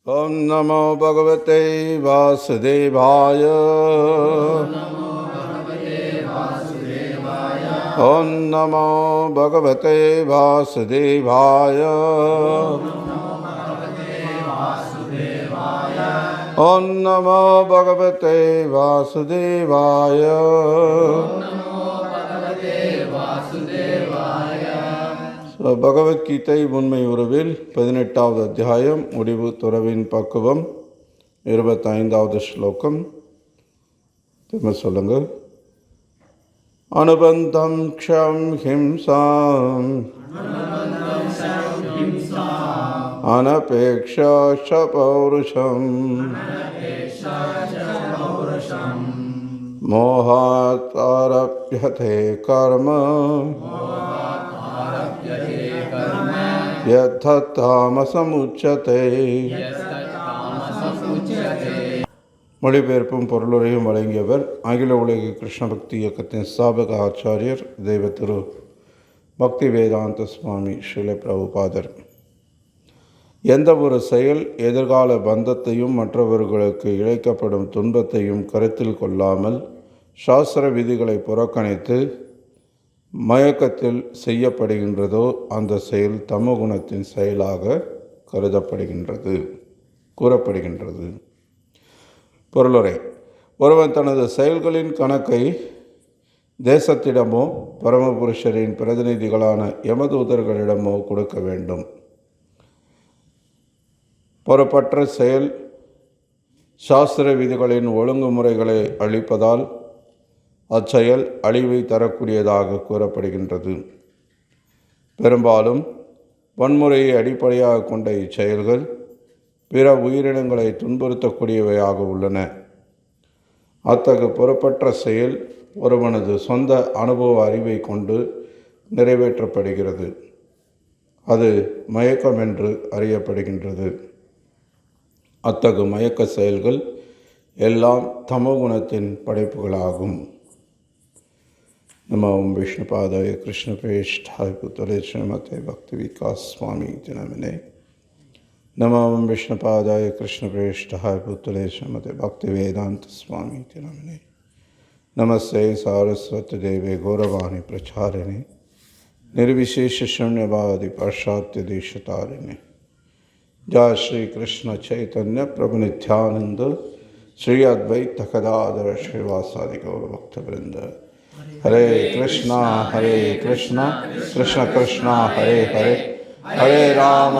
ओम नमो भगवते वासुदेवाय। ओम नमो भगवते वासुदेवाय। ओम नमो भगवते वासुदेवाय। பகவத்கீதை உண்மை உறவில் 18வது அத்தியாயம் முடிவு துறவின் பக்குவம் 25வது ஸ்லோகம். திரும்ப சொல்லுங்க. அனுபந்தம் க்ஷம் ஹிம்சாம் அனபேக்ஷா ச பௌருஷம் மோஹாத் ஆரப்யதே கர்ம யத்தமசமுச்சதே. மொழிபெயர்ப்பும் பொருளுரையும் வழங்கியவர் அகில உலக கிருஷ்ண பக்தி இயக்கத்தின் ஸ்தாபக ஆச்சாரியர் தெய்வ திரு பக்தி வேதாந்த சுவாமி ஸ்ரீல பிரபுபாதர். எந்த ஒரு செயல் எதிர்கால பந்தத்தையும் மற்றவர்களுக்கு இழைக்கப்படும் துன்பத்தையும் கருத்தில் கொள்ளாமல் சாஸ்திர விதிகளை புறக்கணித்து மயக்கத்தில் செய்யப்படுகின்றதோ அந்த செயல் தமோகுணத்தின் செயலாக கூறப்படுகின்றது. பொருளுரை. ஒருவன் தனது செயல்களின் கணக்கை தேசத்திடமோ பரமபுருஷரின் பிரதிநிதிகளான யமதூதர்களிடமோ கொடுக்க வேண்டும். பொறுப்பற்ற செயல் சாஸ்திர விதிகளின் ஒழுங்குமுறைகளை அளிப்பதால் அச்செயல் அழிவை தரக்கூடியதாக கூறப்படுகின்றது. பெரும்பாலும் வன்முறையை அடிப்படையாக கொண்ட இச்செயல்கள் பிற உயிரினங்களை துன்புறுத்தக்கூடியவையாக உள்ளன. அத்தகைய பொறுப்பற்ற செயல் ஒருவனது சொந்த அனுபவ அறிவை கொண்டு நிறைவேற்றப்படுகிறது. அது மயக்கம் என்று அறியப்படுகின்றது. அத்தகைய மயக்க செயல்கள் எல்லாம் தமோகுணத்தின் படைப்புகளாகும். नमो विष्णुपादाय कृष्णप्रेष्ठाय पुतले श्रीमते भक्ति विकास स्वामी नमिने। नमो विष्णुपादाय कृष्णप्रेष्ठाय पुतले श्रीमते भक्ति वेदांत स्वामी नमिने। नमस्ते सारस्वती देवे गौरवाणी प्रचारिणे निर्विशेष शून्यवादी पाश्चात्य देशतारिणे। जय श्री कृष्ण चैतन्य प्रभु नित्यानंद श्री अद्वैत गदाधर श्रीवासादि गौर भक्तवृंद। हरे कृष्णा कृष्ण कृष्णा हरे हरे, हरे राम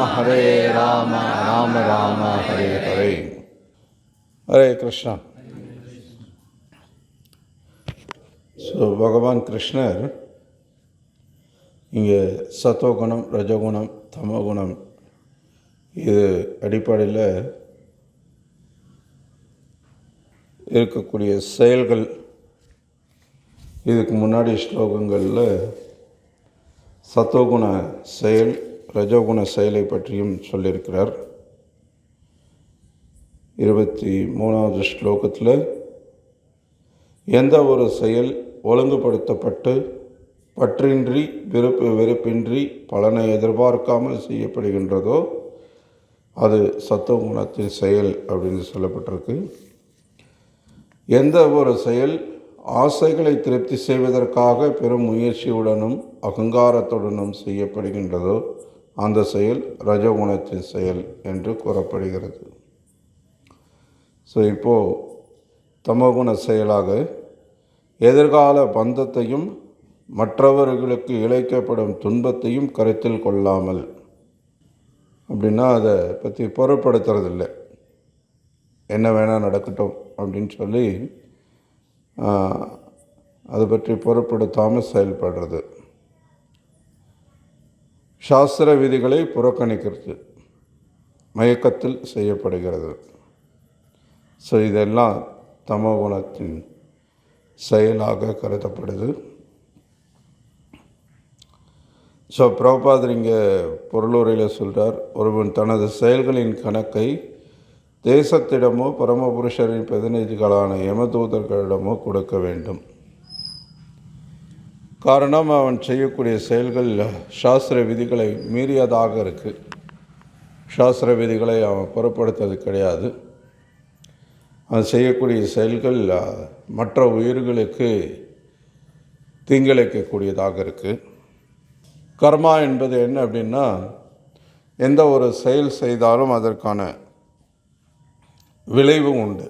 राम राम हरे हरे. हरे कृष्णा. ஸோ பகவான் கிருஷ்ணர் இங்கே சத்தோகுணம், ரஜகுணம், தமோகுணம் இது அடிப்படையில் இருக்கக்கூடிய செயல்கள், இதுக்கு முன்னாடி ஸ்லோகங்களில் சத்தோகுண செயல், ரஜோகுண செயலை பற்றியும் சொல்லியிருக்கிறார். 23வது ஸ்லோகத்தில் எந்த ஒரு செயல் ஒழுங்குபடுத்தப்பட்டு பற்றின்றி வெறுப்பின்றி பலனை எதிர்பார்க்காமல் செய்யப்படுகின்றதோ அது சத்தோகுணத்தின் செயல் அப்படின்னு சொல்லப்பட்டிருக்கு. எந்த ஒரு செயல் ஆசைகளை திருப்தி செய்வதற்காக பெரும் முயற்சியுடனும் அகங்காரத்துடனும் செய்யப்படுகின்றதோ அந்த செயல் ரஜகுணத்தின் செயல் என்று கூறப்படுகிறது. ஸோ இப்போது தமோகுண செயலாக எதிர்கால பந்தத்தையும் மற்றவர்களுக்கு இழைக்கப்படும் துன்பத்தையும் கருத்தில் கொள்ளாமல், அப்படின்னா அதை பற்றி பொருட்படுத்துறதில்லை, என்ன வேணால் நடக்கட்டும் அப்படின்னு சொல்லி அதை பற்றி பொருட்படுத்தாமல் செயல்படுறது. சாஸ்திர விதிகளை புறக்கணிக்கிறது மயக்கத்தில் செய்யப்படுகிறது. ஸோ இதெல்லாம் தமோகுணத்தின் செயலாக கருதப்படுது. ஸோ பிரபுபாதர் இங்கே பொருளுரையில் சொல்கிறார், ஒருவன் தனது செயல்களின் கணக்கை தேசத்திடமோ பரமபுருஷரின் பிரதிநிதிகளான யமதூதர்களிடமோ கொடுக்க வேண்டும். காரணம், அவன் செய்யக்கூடிய செயல்கள் சாஸ்திர விதிகளை மீறியதாக இருக்குது. சாஸ்திர விதிகளை அவன் பொருட்படுத்துறது கிடையாது. அவன் செய்யக்கூடிய செயல்கள் மற்ற உயிர்களுக்கு தீங்கிழைக்கக்கூடியதாக இருக்குது. கர்மா என்பது என்ன அப்படின்னா, எந்த ஒரு செயல் செய்தாலும் அதற்கான விளைவு உண்டு.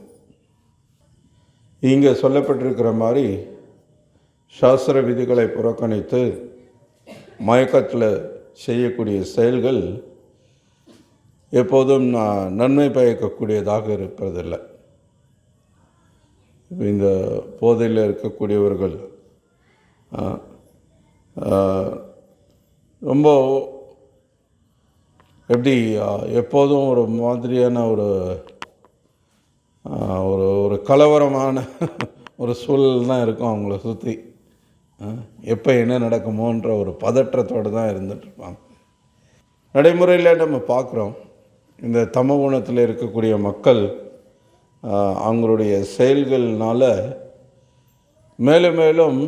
இங்கே சொல்லப்பட்டிருக்கிற மாதிரி சாஸ்திர விதிகளை புறக்கணித்து மயக்கத்தில் செய்யக்கூடிய செயல்கள் எப்போதும் நன்மை பயக்கக்கூடியதாக இருப்பதில்லை. இந்த போதையில் இருக்கக்கூடியவர்கள் ரொம்ப எப்படி எப்போதும் ஒரு மாதிரியான ஒரு ஒரு ஒரு கலவரமான ஒரு சூழல் தான் இருக்கும் அவங்கள சுற்றி. எப்போ என்ன நடக்குமோன்ற ஒரு பதற்றத்தோடு தான் இருந்துகிட்ருப்பாங்க. நடைமுறையில் நம்ம பார்க்குறோம், இந்த தமோ குணத்தில் இருக்கக்கூடிய மக்கள் அவங்களுடைய செயல்கள்னால மேலும் மேலும்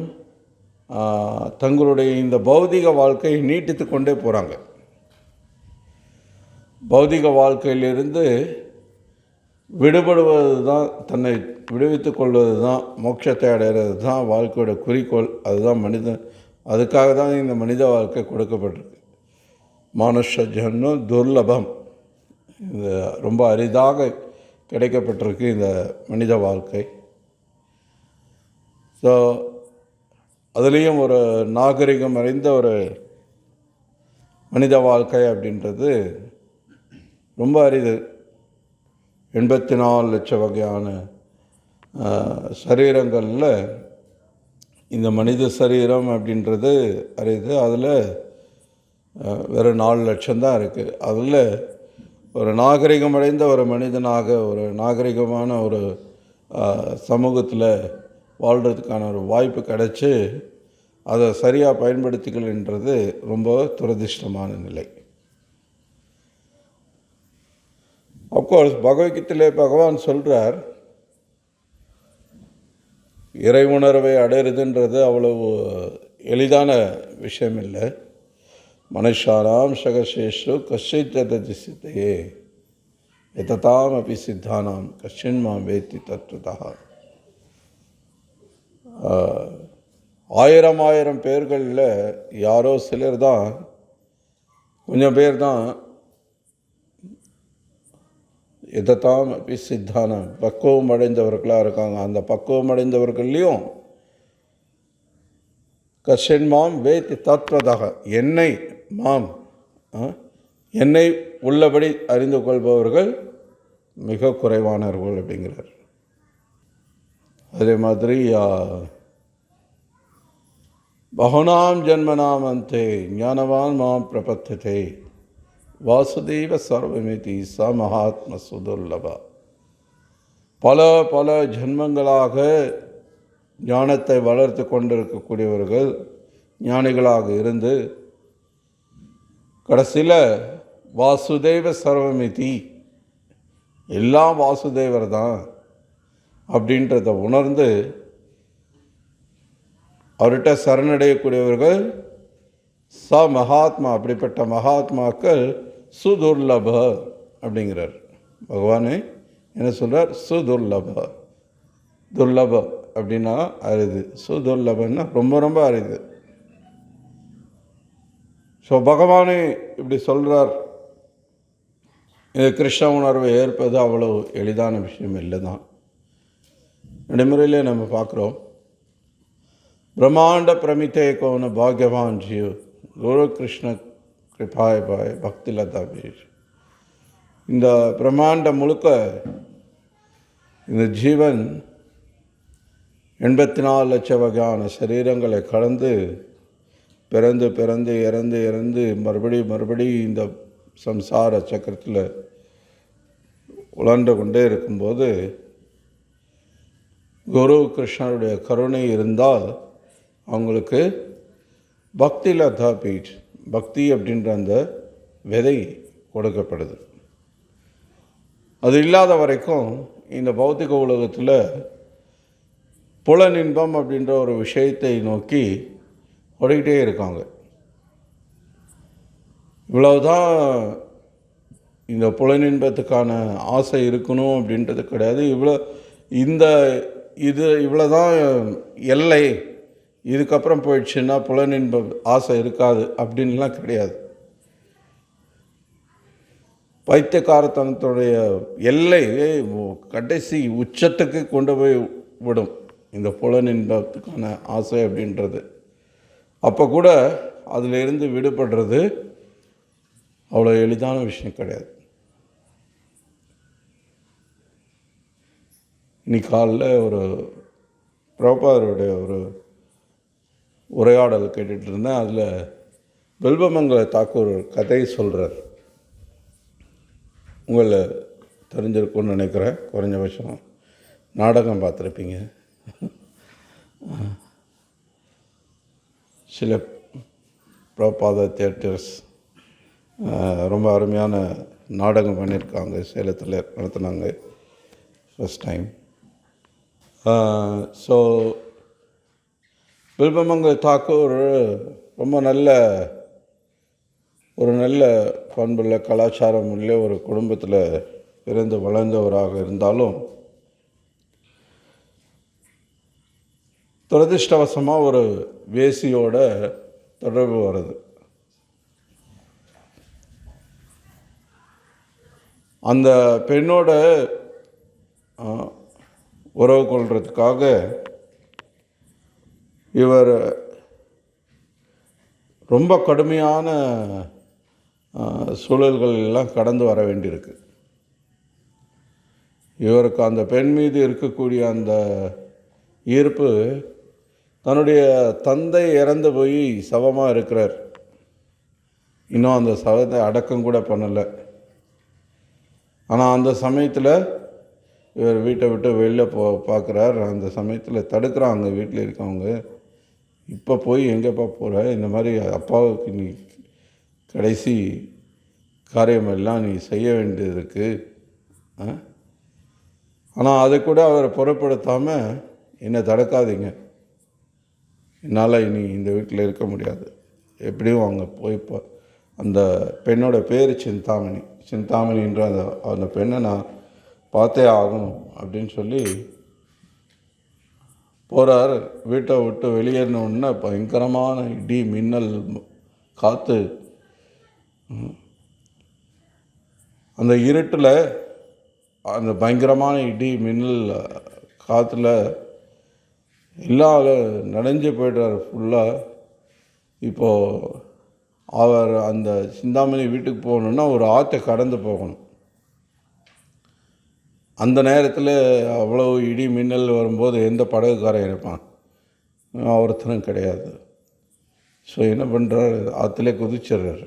தங்களுடைய இந்த பௌதிக வாழ்க்கையை நீட்டித்து கொண்டே போகிறாங்க. பௌதிக வாழ்க்கையிலிருந்து விடுபடுவது தான், தன்னை விடுவித்து கொள்வது தான், மோட்சத்தை அடைகிறது தான் வாழ்க்கையோட குறிக்கோள். அதுதான் அதுக்காக தான் இந்த மனித வாழ்க்கை கொடுக்கப்பட்டிருக்கு. மனுஷ ஜன்மம் துர்லபம், இது ரொம்ப அரிதாக கிடைக்கப்பட்டிருக்கு இந்த மனித வாழ்க்கை. ஸோ அதுலேயும் ஒரு நாகரிகம் அறிந்த ஒரு மனித வாழ்க்கை அப்படின்றது ரொம்ப அரிது. 84 லட்சம் வகையான சரீரங்களில் இந்த மனித சரீரம் அப்படின்றது அரிது. அதில் வெறும் 4 லட்சம்தான் இருக்குது. அதில் ஒரு நாகரிகம் அடைந்த ஒரு மனிதனாக, ஒரு நாகரிகமான ஒரு சமூகத்தில் வாழ்கிறதுக்கான ஒரு வாய்ப்பு கிடச்சி அதை சரியாக பயன்படுத்திக்கலன்றது ரொம்ப துரதிர்ஷ்டமான நிலை. அப்கோர்ஸ் பகவத்கீதையிலே பகவான் சொல்கிறார், இறை உணர்வை அடையிறதுன்றது அவ்வளவு எளிதான விஷயம் இல்லை. மனுஷானாம் சகசேஷு கஷ்டித் ஜததி சித்தையே எததாம் அபி சித்தானாம் கஷ்டின்மாம் வேத்தி தத்துவதா. 1000 பேர்களில் யாரோ சிலர் தான், கொஞ்சம் பேர் தான் எதத்தாம் அப்படி சித்தான பக்குவம் அடைந்தவர்களாக இருக்காங்க. அந்த பக்குவம் அடைந்தவர்கள்லையும் கஷன்மாம் வேத்தி தத்துவதாக, என்னை உள்ளபடி அறிந்து கொள்பவர்கள் மிக குறைவானவர்கள் அப்படிங்கிறார். அதே மாதிரி பகுனாம் ஜன்மனாம் அந்தே ஞானவான் மாம் பிரபத்ததே வாசுதேவ சர்வமிதி ச மகாத்ம சுதுர்லபா. பல ஜென்மங்களாக ஞானத்தை வளர்த்து கொண்டிருக்கக்கூடியவர்கள் ஞானிகளாக இருந்து கடைசியில் வாசுதேவ சர்வமிதி, எல்லாம் வாசுதேவர் தான் அப்படின்றத உணர்ந்து அவர்கிட்ட சரணடையக்கூடியவர்கள் ச மகாத்மா. அப்படிப்பட்ட மகாத்மாக்கள் சுதுர்லப அப்படிங்கிறார் பகவானே. என்ன சொல்கிறார்? சுதுர்லப. துர்லப அப்படின்னா அரிது, சுதுர்லபன்னா ரொம்ப ரொம்ப அரிது. ஸோ பகவானே இப்படி சொல்கிறார். இது கிருஷ்ண உணர்வை ஏற்பது அவ்வளோ எளிதான விஷயம் இல்லை தான். நடைமுறையிலே நம்ம பார்க்குறோம், பிரம்மாண்ட பிரமித்தே கோன பாக்யவான் ஜீவ் குரு கிருஷ்ண கிருபாய பாய் பக்தி லதா பீர். இந்த பிரம்மாண்டம் முழுக்க இந்த ஜீவன் 84 லட்சம் வகையான சரீரங்களை கடந்து பிறந்து இறந்து மறுபடியும் இந்த சம்சார சக்கரத்தில் உழன்று கொண்டே இருக்கும்போது குரு கிருஷ்ணருடைய கருணை இருந்தால் அவங்களுக்கு பக்தி லதா பீட், பக்தி அப்படின்ற அந்த விதை கொடுக்கப்படுது. அது இல்லாத வரைக்கும் இந்த பௌத்திக உலகத்தில் புலனின்பம் அப்படின்ற ஒரு விஷயத்தை நோக்கி ஓடிக்கிட்டே இருக்காங்க. இவ்வளவுதான் இந்த புலனின்பத்துக்கான ஆசை இருக்கணும் அப்படின்றது கிடையாது. இந்த இவ்வளோ தான் எல்லை, இதுக்கப்புறம் போயிடுச்சுன்னா புலனின்ப ஆசை இருக்காது அப்படின்லாம் கிடையாது. பைத்தியக்காரத்தனத்துடைய எல்லை கடைசி உச்சத்துக்கு கொண்டு போய் விடும் இந்த புலனின்பத்துக்கான ஆசை அப்படின்றது. அப்போ கூட அதிலிருந்து விடுபடுறது அவ்வளோ எளிதான விஷயம் கிடையாது. இன்னைக்கு காலைல ஒரு பிரபாதருடைய ஒரு உரையாடல் கேட்டுட்டு இருந்தேன். அதில் பில்வமங்கல தாக்கூர் கதையை சொல்கிறார். உங்களை தெரிஞ்சிருக்கும்னு நினைக்கிறேன். குறைஞ்சபட்சம் நாடகம் பார்த்துருப்பீங்க. சில பிரபாத தியேட்டர்ஸ் ரொம்ப அருமையான நாடகம் பண்ணியிருக்காங்க. சேலத்தில் நடத்துனாங்க first time. So Bilvamangal Thakur ரொம்ப ஒரு நல்ல பண்புள்ள கலாச்சாரம் உள்ள ஒரு குடும்பத்தில் பிறந்து வளர்ந்தவராக இருந்தாலும் துரதிர்ஷ்டவசமாக ஒரு வேசியோட தொடர்பு வருது. அந்த பெண்ணோட உறவு கொள்றதுக்காக இவர் ரொம்ப கடுமையான சூழல்கள் எல்லாம் கடந்து வர வேண்டியிருக்கு. இவருக்கு அந்த பெண் மீது இருக்கக்கூடிய அந்த ஈர்ப்பு, தன்னுடைய தந்தை இறந்து போய் சவமாக இருக்கிறார், இன்னும் அந்த சவத்தை அடக்கம் கூட பண்ணலை. ஆனால் அந்த சமயத்தில் இவர் வீட்டை விட்டு வெளில பார்க்குறார். அந்த சமயத்தில் தடுக்கிறாங்க வீட்டில் இருக்கவங்க. இப்போ போய் எங்கேப்பா போகிற, இந்த மாதிரி அப்பாவுக்கு நீ கடைசி காரியமெல்லாம் நீ செய்ய வேண்டியது இருக்குது. ஆனால் அதை கூட அவரை பொருட்படுத்தாமல், என்னை தடுக்காதீங்க, என்னால் இனி இந்த வீட்டில் இருக்க முடியாது, எப்படியும் அவங்க போய்ப்போ. அந்த பெண்ணோட பேர் சிந்தாமணின்ற அந்த பெண்ணை நான் பார்த்தே ஆகணும் அப்படின்னு சொல்லி போகிறார். வீட்டை விட்டு வெளியேறினோடனே பயங்கரமான இடி மின்னல் காற்று. அந்த இருட்டில் அந்த பயங்கரமான இடி மின்னல் காற்றுல எல்லாம் நனைஞ்சு போய்ட்டார் ஃபுல்லாக. இப்போது அவர் அந்த சிந்தாமணி வீட்டுக்கு போகணுன்னா ஒரு ஆற்றை கடந்து போகணும். அந்த நேரத்தில் அவ்வளோ இடி மின்னல் வரும்போது எந்த படகுக்காரன் இருப்பான்? ஒருத்தரும் கிடையாது. ஸோ என்ன பண்ணுறாரு, ஆற்றுலே குதிச்சிடுறாரு.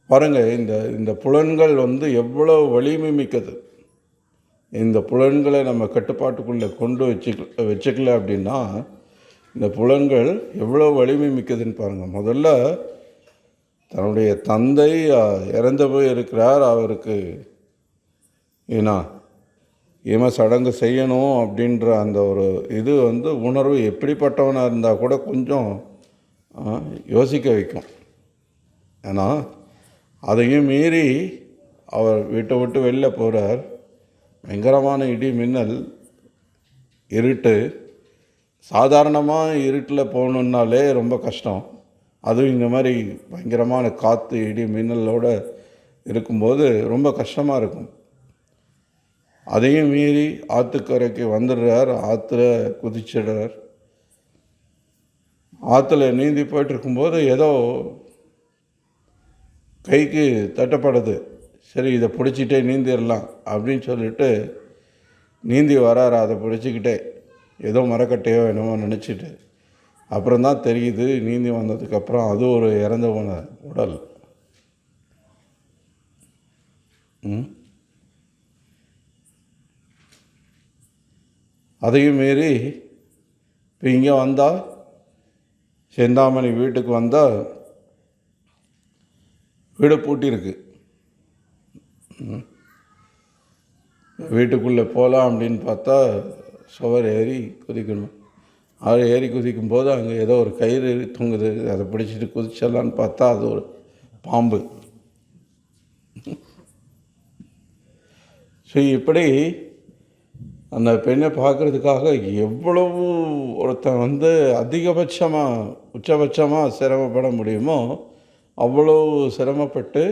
பாருங்கள், இந்த புலன்கள் எவ்வளோ வலிமை மிக்கது. இந்த புலன்களை நம்ம கட்டுப்பாட்டுக்குள்ளே கொண்டு வச்சுக்கல அப்படின்னா இந்த புலன்கள் எவ்வளோ வலிமை மிக்கதுன்னு பாருங்கள். முதல்ல தன்னுடைய தந்தை இறந்து போய் இருக்கிறார். அவருக்கு சடங்கு செய்யணும் அப்படின்ற அந்த ஒரு இது உணர்வு எப்படிப்பட்டவனாக இருந்தால் கூட கொஞ்சம் யோசிக்க வைக்கும். ஏன்னா அதையும் மீறி அவர் வீட்டை விட்டு வெளில போகிறார். பயங்கரமான இடி மின்னல், இருட்டு. சாதாரணமாக இருட்டில் போகணுன்னாலே ரொம்ப கஷ்டம். அதுவும் இந்த மாதிரி பயங்கரமான காற்று இடி மின்னலோடு இருக்கும்போது ரொம்ப கஷ்டமாக இருக்கும். அதையும் மீறி ஆற்றுக்கரைக்கு வந்துடுறார். ஆற்றுல குதிச்சிடுறார். ஆற்றுல நீந்தி போய்ட்டுருக்கும்போது ஏதோ கைக்கு தட்டப்படுது. சரி, இதை பிடிச்சிட்டே நீந்திடலாம் அப்படின்னு சொல்லிட்டு நீந்தி வராரு. அதை பிடிச்சிக்கிட்டே ஏதோ மரக்கட்டையோ என்னமோ நினச்சிட்டு. அப்புறம்தான் தெரியுது, நீந்தி வந்ததுக்கப்புறம் அது ஒரு இறந்து போன உடல். அதையும் மீறி இப்போ இங்கே வந்தால், செந்தாமணி வீட்டுக்கு வந்தால் வீடு பூட்டியிருக்கு. வீட்டுக்குள்ளே போகலாம் அப்படின்னு பார்த்தா சுவர் ஏறி குதிக்கணும். அவர் ஏறி குதிக்கும்போது அங்கே ஏதோ ஒரு கயிறு தொங்குது. அதை பிடிச்சிட்டு குதிச்சிடலான்னு பார்த்தா அது ஒரு பாம்பு. ஸோ இப்படி அந்த பெண்ணை பார்க்குறதுக்காக எவ்வளவு ஒருத்தன் வந்து அதிகபட்சமாக உச்சபட்சமாக சிரமப்பட முடியுமோ அவ்வளோ சிரமப்பட்டு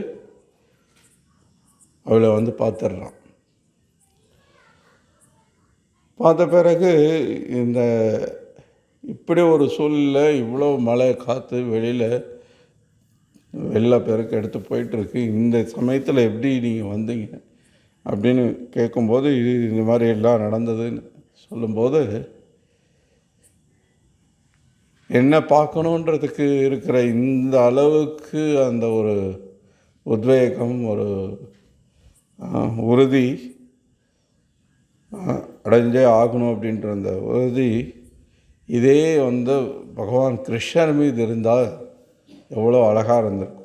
அவளை வந்து பார்த்துட்றான். பார்த்த பிறகு இந்த இப்படி ஒரு சூழ்நிலை, இவ்வளோ மழை காற்று, வெளியில் வெள்ளப்பெருக்கு எடுத்து போயிட்டுருக்கு, இந்த சமயத்தில் எப்படி நீங்கள் வந்தீங்க அப்படின்னு கேட்கும்போது இது இந்த மாதிரி எல்லாம் நடந்ததுன்னு சொல்லும்போது என்ன பார்க்கணுன்றதுக்கு இருக்கிற இந்த அளவுக்கு அந்த ஒரு உத்வேகம், ஒரு உறுதி அடைஞ்சே ஆகணும் அப்படின்ற அந்த உறுதி இதே வந்து பகவான் கிருஷ்ணர் மீது இருந்தால் எவ்வளோ அழகாக இருந்திருக்கும்.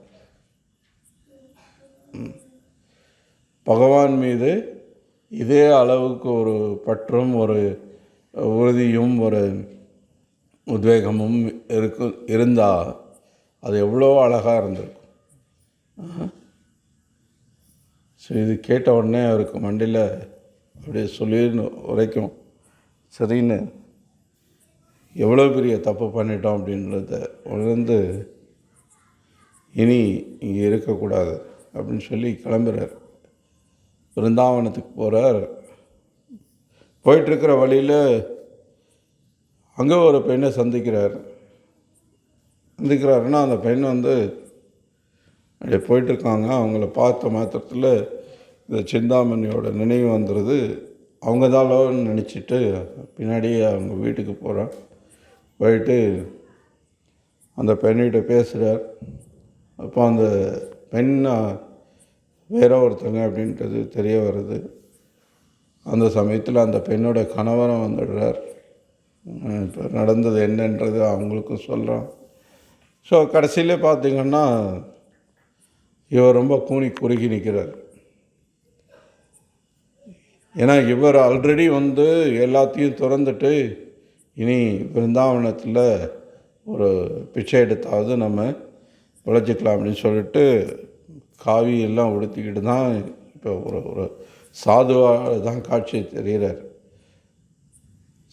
பகவான் மீது இதே அளவுக்கு ஒரு பற்றும் ஒரு உறுதியும் ஒரு உத்வேகமும் இருந்தால் அது எவ்வளோ அழகாக இருந்திருக்கும். ஸோ இது கேட்ட உடனே அவருக்கு மண்டியில் அப்படியே சொல்லின்னு உரைக்கும், சரின்னு எவ்வளோ பெரிய தப்பு பண்ணிட்டோம் அப்படின்றத உணர்ந்து இனி இங்கே இருக்கக்கூடாது அப்படின்னு சொல்லி கிளம்புறார். பிருந்தாவனத்துக்கு போகிறார். போயிட்டுருக்கிற வழியில் அங்கே ஒரு பெண்ணை சந்திக்கிறாருன்னா அந்த பெண் வந்து அப்படியே போயிட்டுருக்காங்க. அவங்கள பார்த்த மாத்திரத்தில் இந்த சிந்தாமணியோட நினைவு வந்துடுது. அவங்க தான் நினச்சிட்டு பின்னாடியே அவங்க வீட்டுக்கு போயிட்டு அந்த பெண்ணிட்ட பேசுகிறார். அப்போ அந்த பெண் வேற ஒருத்தங்க அப்படின்றது தெரிய வருது. அந்த சமயத்தில் அந்த பெண்ணோட கணவரும் வந்துடுறார். இப்போ நடந்தது என்னன்றது அவங்களுக்கும் சொல்கிறான். ஸோ கடைசியில் பார்த்திங்கன்னா இவர் ரொம்ப கூனி குறுகி நிற்கிறார். ஏன்னா இவர் ஆல்ரெடி வந்து எல்லாத்தையும் திறந்துட்டு இனி பிருந்தாவனத்தில் ஒரு பிச்சை எடுத்தாவது நம்ம பிழைச்சிக்கலாம் அப்படின்னு சொல்லிட்டு காவி எல்லாம் உடுத்திக்கிட்டு தான் இப்போ ஒரு சாதுவாக தான் காட்சி தெரிகிறார்.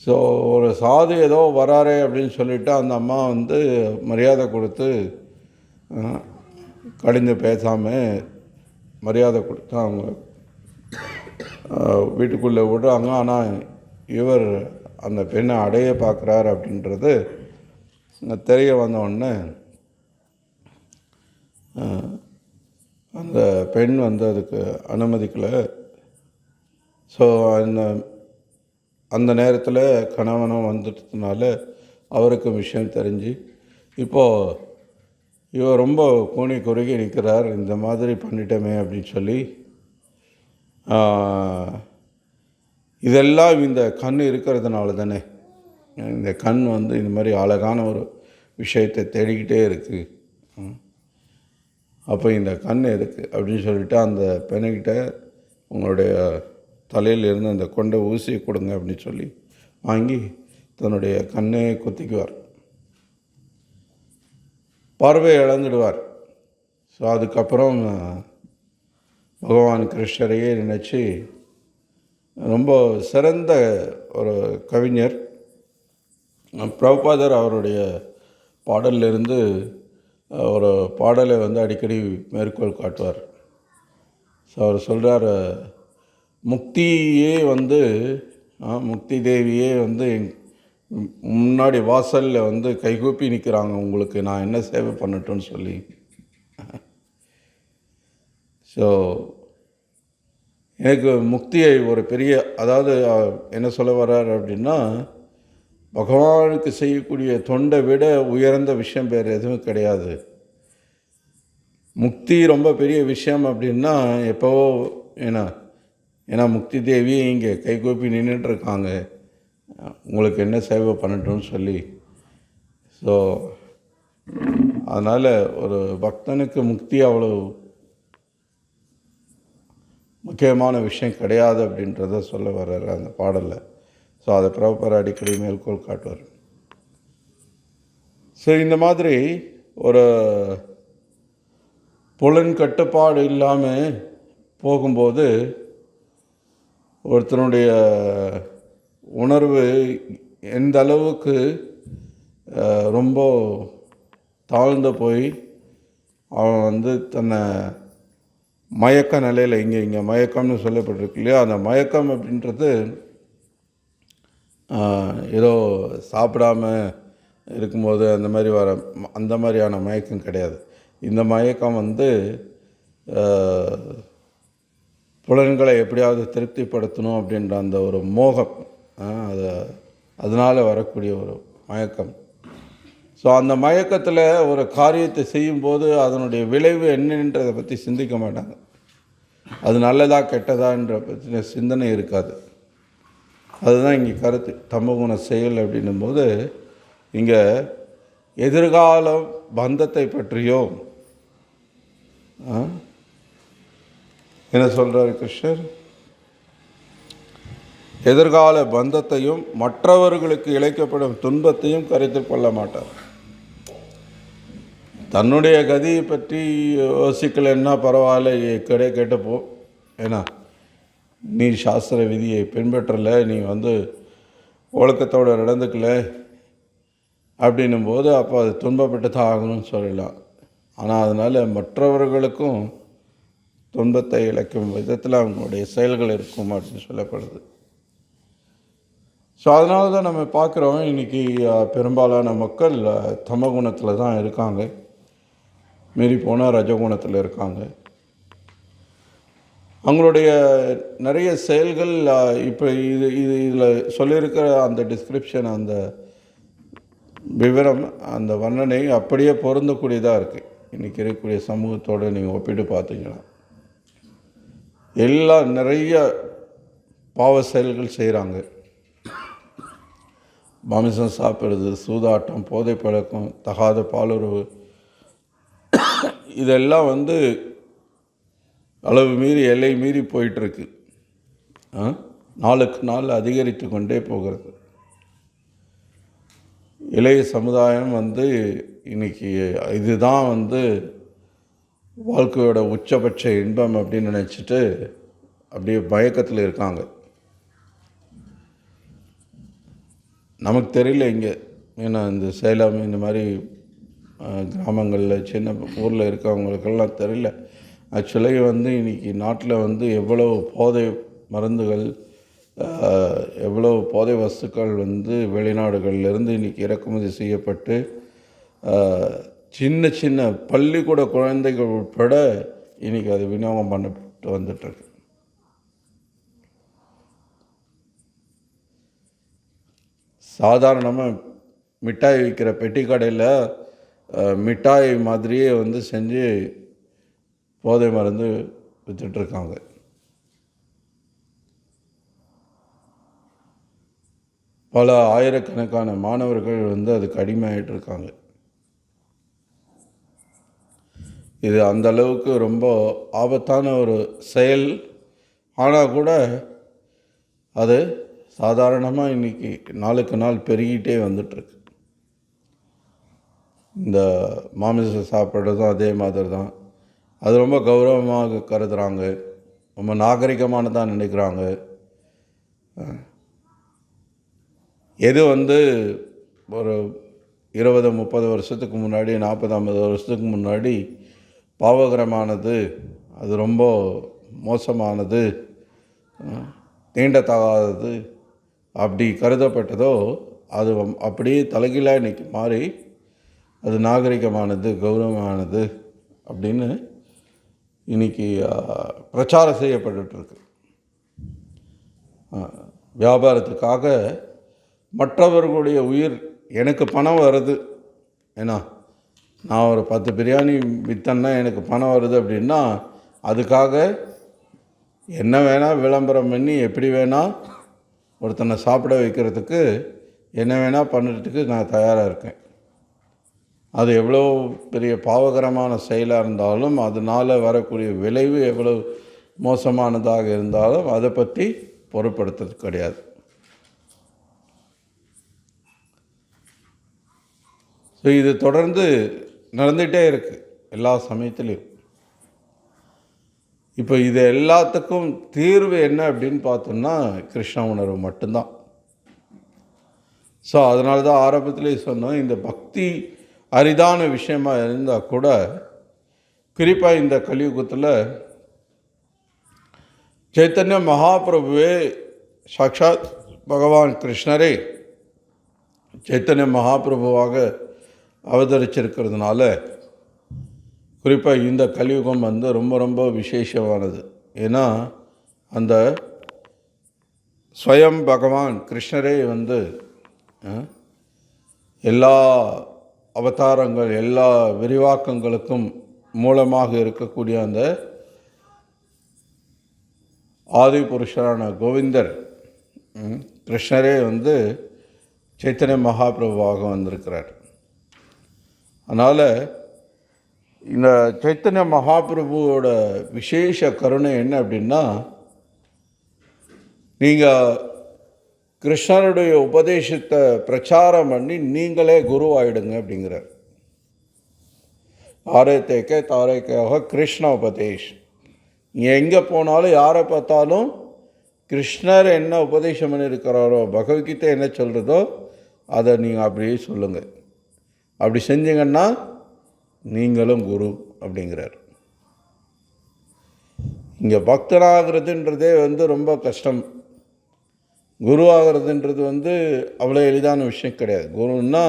ஸோ ஒரு சாது ஏதோ வராரே அப்படின்னு சொல்லிவிட்டு அந்த அம்மா வந்து மரியாதை கொடுத்து கடிந்து பேசாமல் மரியாதை கொடுத்து அவங்க வீட்டுக்குள்ளே விடுறாங்க. ஆனால் இவர் அந்த பெண்ணை அடைய பார்க்குறார் அப்படின்றது தெரிய வந்தவுடனே அந்த பெண் வந்து அதுக்கு அனுமதிக்கலை. ஸோ அந்த நேரத்தில் கணவனும் வந்துட்டதுனால அவருக்கு விஷயம் தெரிஞ்சு இப்போது இவர் ரொம்ப கூனி குறுகி நிற்கிறார். இந்த மாதிரி பண்ணிட்டோமே அப்படின்னு சொல்லி இதெல்லாம் இந்த கண் இருக்கிறதுனால தானே. இந்த கண் வந்து இந்த மாதிரி அழகான ஒரு விஷயத்தை தேடிக்கிட்டே இருக்குது. அப்போ இந்த கண் எதுக்கு அப்படின்னு சொல்லிவிட்டு அந்த பெண்ணுக்கிட்ட உங்களுடைய தலையில் இருந்து அந்த கொண்ட ஊசியை கொடுங்க அப்படின்னு சொல்லி வாங்கி தன்னுடைய கண்ணை குத்திக்குவார். பார்வையை இழந்துடுவார். ஸோ அதுக்கப்புறம் பகவான் கிருஷ்ணரையே நினச்சி ரொம்ப சிறந்த ஒரு கவிஞர் பிரபுபாதர் அவருடைய பாடலிலிருந்து ஒரு பாடலை வந்து அடிக்கடி மேற்கோள் காட்டுவார். ஸோ அவர் சொல்கிறார், முக்தியே வந்து முக்தி தேவியே வந்து முன்னாடி வாசலில் வந்து கைகூப்பி நிற்கிறாங்க, உங்களுக்கு நான் என்ன சேவை பண்ணட்டும்னு சொல்லி. ஸோ எனக்கு முக்தியை ஒரு பெரிய, அதாவது என்ன சொல்ல வர்றார் அப்படின்னா, பகவானுக்கு செய்யக்கூடிய தொண்டை விட உயர்ந்த விஷயம் வேறு எதுவும் கிடையாது. முக்தி ரொம்ப பெரிய விஷயம் அப்படின்னா எப்போவோ ஏன்னா முக்தி தேவி இங்கே கைகூப்பி நின்றுட்டுருக்காங்க, உங்களுக்கு என்ன சேவை பண்ணட்டும்னு சொல்லி. ஸோ அதனால் ஒரு பக்தனுக்கு முக்தி அவ்வளோ முக்கியமான விஷயம் கிடையாது அப்படின்றத சொல்ல வர்றாரு அந்த பாடலில். ஸோ அதை பிரபுபாதர் அடிக்கடி மேற்கோள் காட்டுவார். ஸோ இந்த மாதிரி ஒரு புலன் கட்டுப்பாடு இல்லாமல் போகும்போது ஒருத்தனுடைய உணர்வு எந்த அளவுக்கு ரொம்ப தாழ்ந்து போய் அவன் வந்து தன்னை மயக்க நிலையில் இங்கே மயக்கம்னு சொல்லப்பட்டிருக்கு இல்லையா, அந்த மயக்கம் அப்படின்றது ஏதோ சாப்பிடாம இருக்கும்போது அந்த மாதிரியான மயக்கம் கிடையாது. இந்த மயக்கம் வந்து புலன்களை எப்படியாவது திருப்திப்படுத்தணும் அப்படின்ற அந்த ஒரு மோகம், அதனால் வரக்கூடிய ஒரு மயக்கம். ஸோ அந்த மயக்கத்தில் ஒரு காரியத்தை செய்யும்போது அதனுடைய விளைவு என்னன்றதை பற்றி சிந்திக்க மாட்டாங்க. அது நல்லதா கெட்டதான்ற பற்றின சிந்தனை இருக்காது. அதுதான் இங்கே கருத்து. தமோகுண செயல் அப்படின்னும்போது இங்கே எதிர்கால பந்தத்தை பற்றியோ என்ன சொல்கிறார் கிருஷ்ணர், எதிர்கால பந்தத்தையும் மற்றவர்களுக்கு இழைக்கப்படும் துன்பத்தையும் கருத்தில் கொள்ள மாட்டார். தன்னுடைய கதியை பற்றி யோசிக்கலைன்னா பரவாயில்ல, கேட்டப்போ ஏன்னா நீ சாஸ்திர விதியை பின்பற்றலை, நீ வந்து ஒழுக்கத்தோடு நடந்துக்கல அப்படின்னும்போது அப்போ அது துன்பப்பட்டு தான் ஆகணும்னு சொல்லலாம். ஆனால் அதனால் மற்றவர்களுக்கும் துன்பத்தை இழைக்கும் விதத்தில் அவங்களுடைய செயல்கள் இருக்கும் அப்படின்னு சொல்லப்படுது. ஸோ அதனால தான் நம்ம பார்க்குறோம் இன்றைக்கி பெரும்பாலான மக்கள் தமகுணத்தில் தான் இருக்காங்க, மீறி போனால் ரஜகுணத்தில் இருக்காங்க. அவங்களுடைய நிறைய செயல்கள் இப்போ இதில் சொல்லியிருக்கிற அந்த டிஸ்கிரிப்ஷன், அந்த விவரம், அந்த வர்ணனை அப்படியே பொருந்தக்கூடியதாக இருக்குது. இன்றைக்கி இருக்கக்கூடிய சமூகத்தோடு நீங்கள் ஒப்பிட்டு பார்த்தீங்கன்னா எல்லாம் நிறைய பாவ செயல்கள் செய்கிறாங்க. மாமிசம் சாப்பிட்றது, சூதாட்டம், போதை பழக்கம், தகாத பாலுறவு, இதெல்லாம் வந்து அளவு மீறி எல்லை மீறி போயிட்டுருக்கு. நாளுக்கு நாள் அதிகரித்து கொண்டே போகிறது. இளைய சமுதாயம் வந்து இன்றைக்கி இதுதான் வந்து வாழ்க்கையோட உச்சபட்ச இன்பம் அப்படின்னு நினச்சிட்டு அப்படியே மயக்கத்தில் இருக்காங்க. நமக்கு தெரியல இங்கே, ஏன்னா இந்த சேலம் இந்த மாதிரி கிராமங்களில் சின்ன ஊரில் இருக்கவங்களுக்கெல்லாம் தெரியல. ஆக்சுவலி வந்து இன்றைக்கி நாட்டில் வந்து எவ்வளோ போதை மருந்துகள், எவ்வளோ போதை வஸ்துக்கள் வந்து வெளிநாடுகள்லேருந்து இன்றைக்கி இறக்குமதி செய்யப்பட்டு சின்ன சின்ன பள்ளிக்கூட குழந்தைகள் உட்பட இன்றைக்கி அது விநியோகம் பண்ணப்பட்டு வந்துட்டுருக்கு. சாதாரணமாக மிட்டாய் விற்கிற பெட்டி கடையில் மிட்டாய் மாதிரியே வந்து செஞ்சு போதை மருந்து விற்றுட்ருக்காங்க. பல ஆயிரக்கணக்கான மாணவர்கள் வந்து அதுக்கு அடிமையாகிட்டுருக்காங்க. இது அந்த அளவுக்கு ரொம்ப ஆபத்தான ஒரு செயல். ஆனால் கூட அது சாதாரணமாக இன்றைக்கி நாளுக்கு நாள் பெருகிட்டே வந்துட்டுருக்கு. இந்த மாமிசம் சாப்பிட்றதும் அதே மாதிரி தான். அது ரொம்ப கௌரவமாக கருதுகிறாங்க, ரொம்ப நாகரிகமானதாக நினைக்கிறாங்க. எது வந்து ஒரு 20-30 வருஷத்துக்கு முன்னாடி, 40-50 வருஷத்துக்கு முன்னாடி பாவகரமானது, அது ரொம்ப மோசமானது, தீண்டத்தகாதது அப்படி கருதப்பட்டதோ, அது அப்படியே தலைகீழாக இன்றைக்கி மாறி அது நாகரிகமானது, கௌரவமானது அப்படின்னு இன்றைக்கி பிரச்சாரம் செய்யப்பட்டுருக்கு. வியாபாரத்துக்காக மற்றவர்களுடைய உயிர், எனக்கு பணம் வருது, ஏன்னா நான் ஒரு 10 பிரியாணி விற்றேன்னா எனக்கு பணம் வருது அப்படின்னா அதுக்காக என்ன வேணால் விளம்பரம் பண்ணி எப்படி வேணால் ஒருத்தனை சாப்பிட வைக்கிறதுக்கு என்ன வேணால் பண்ணுறதுக்கு நான் தயாராக இருக்கேன். அது எவ்வளோ பெரிய பாவகரமான செயலாக இருந்தாலும், அதனால் வரக்கூடிய விளைவு எவ்வளோ மோசமானதாக இருந்தாலும் அதை பற்றி பொருட்படுத்துறது கிடையாது. ஸோ இது தொடர்ந்து நடந்துகிட்டே இருக்குது எல்லா சமயத்துலேயும். இப்போ இது எல்லாத்துக்கும் தீர்வு என்ன அப்படின்னு பார்த்தோம்னா கிருஷ்ண உணர்வு மட்டும்தான். ஸோ அதனால தான் ஆரம்பத்திலே சொன்னோம், இந்த பக்தி அரிதான விஷயமா இருந்தால் கூட குறிப்பாக இந்த கலியுகத்தில் சைத்தன்ய மகாபிரபுவே சாட்சாத் பகவான் கிருஷ்ணரே சைத்தன்ய மகாபிரபுவாக அவதரிச்சிருக்கிறதுனால குறிப்பாக இந்த கலியுகம் ரொம்ப ரொம்ப விசேஷமானது. ஏன்னா அந்த ஸ்வயம் பகவான் கிருஷ்ணரே எல்லா அவதாரங்கள் எல்லா விரிவாக்கங்களுக்கும் மூலமாக இருக்கக்கூடிய அந்த ஆதி புருஷரான கோவிந்தர் கிருஷ்ணரே சைத்தன்ய மகாபிரபுவாக வந்திருக்கிறார். அதனால் இந்த சைத்தன்ய மகாபிரபுவோட விசேஷ கருணை என்ன அப்படின்னா, நீங்கள் கிருஷ்ணருடைய உபதேசத்தை பிரச்சாரம் பண்ணி நீங்களே குருவாயிடுங்க அப்படிங்கிறார். ஆரே தேக்க தாரேக்காக கிருஷ்ண உபதேஷ். நீங்கள் எங்கே போனாலும் யாரை பார்த்தாலும் கிருஷ்ணர் என்ன உபதேசம் பண்ணியிருக்கிறாரோ, பகவத்கீதை என்ன சொல்கிறதோ அதை நீங்கள் அப்படியே சொல்லுங்கள். அப்படி செஞ்சீங்கன்னா நீங்களும் குரு அப்படிங்கிறார். இங்கே பக்தராகிறதுன்றதே ரொம்ப கஷ்டம். குரு ஆகிறதுன்றது அவ்வளோ எளிதான விஷயம் கிடையாது. குருன்னா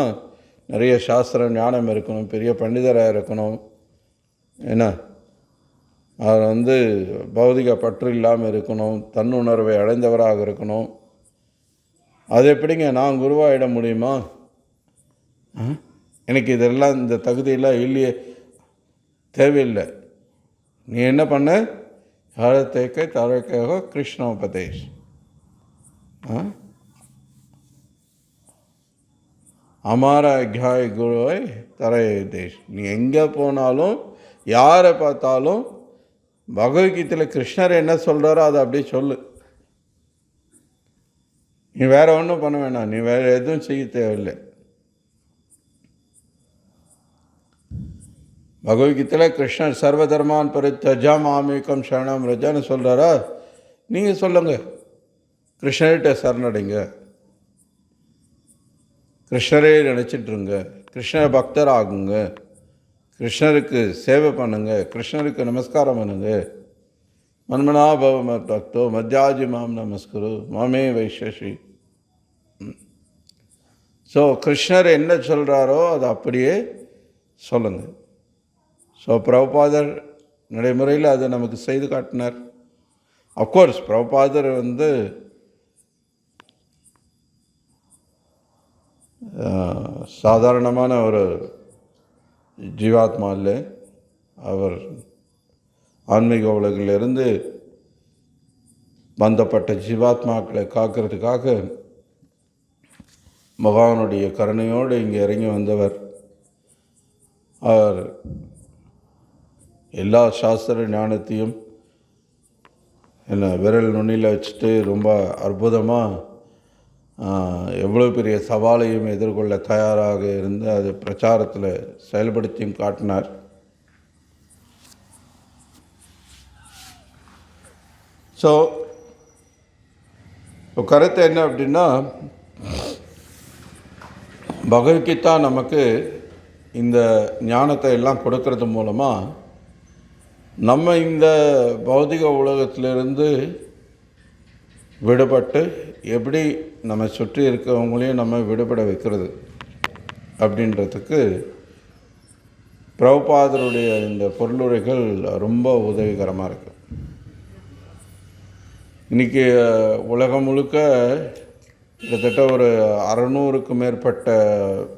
நிறைய சாஸ்திர ஞானம் இருக்கணும், பெரிய பண்டிதராக இருக்கணும், என்ன அவர் பௌதிக பற்று இல்லாமல் இருக்கணும், தன்னுணர்வை அடைந்தவராக இருக்கணும். அது எப்படிங்க நான் குருவாகிட முடியுமா? எனக்கு இதெல்லாம் இந்த தகுதியெல்லாம் இல்லையே, தேவையில்லை. நீ என்ன பண்ண? ஹரத்தேக்க தரக்காக கிருஷ்ண உபதேஷ். அமார அக்யாய் குருவை தரைய தேஷ். நீ எங்கே போனாலும் யாரை பார்த்தாலும் பகவத்கீதையில் கிருஷ்ணர் என்ன சொல்கிறாரோ அதை அப்படியே சொல்லு. நீ வேறு ஒன்றும் பண்ண வேணாம், நீ வேறு எதுவும் செய்ய தேவையில்லை. பகவத்கீதையில் கிருஷ்ணர் சர்வதர்மான் பரித்யஜ்ய மாமேகம் சரணம் ரஜான்னு சொல்கிறாரா? நீங்கள் சொல்லுங்கள், கிருஷ்ணர்கிட்ட சரணடைங்க, கிருஷ்ணரே நினச்சிட்ருங்க, கிருஷ்ண பக்தர் ஆகுங்க, கிருஷ்ணருக்கு சேவை பண்ணுங்க, கிருஷ்ணருக்கு நமஸ்காரம் பண்ணுங்க. மன்மனா பவ மத் பக்தோ மத்யாஜி மாம் நமஸ்குரு மாமே வைஷஸ்ரீ. ஸோ கிருஷ்ணர் என்ன சொல்கிறாரோ அதை அப்படியே சொல்லுங்கள். ஸோ பிரபுபாதர் நடைமுறையில் அதை நமக்கு செய்து காட்டினார். அஃப்கோர்ஸ் பிரபுபாதர் சாதாரணமான ஒரு ஜீவாத்மா இல்லை. அவர் ஆன்மீக உலகிலிருந்து பந்தப்பட்ட ஜீவாத்மாக்களை காக்கிறதுக்காக பகவானுடைய கருணையோடு இங்கே இறங்கி வந்தவர். அவர் எல்லா சாஸ்திர ஞானத்தையும் விரல் நுனியில் வச்சுட்டு ரொம்ப அற்புதமாக எவ்வளோ பெரிய சவாலையும் எதிர்கொள்ள தயாராக இருந்து அது பிரச்சாரத்தில் செயல்படுத்தியும் காட்டினார். ஸோ இப்போ கருத்து என்ன அப்படின்னா, பகவத்கீதா நமக்கு இந்த ஞானத்தை எல்லாம் கொடுக்கறது மூலமாக நம்ம இந்த பௌதிக உலகத்திலிருந்து விடுபட்டு எப்படி நம்ம சுற்றி இருக்கிறவங்களையும் நம்ம விடுபட வைக்கிறது அப்படின்றதுக்கு பிரபுபாதருடைய இந்த பொருளுரைகள் ரொம்ப உதவிகரமாக இருக்குது. இன்றைக்கி உலகம் முழுக்க கிட்டத்தட்ட ஒரு 600க்கும் மேற்பட்ட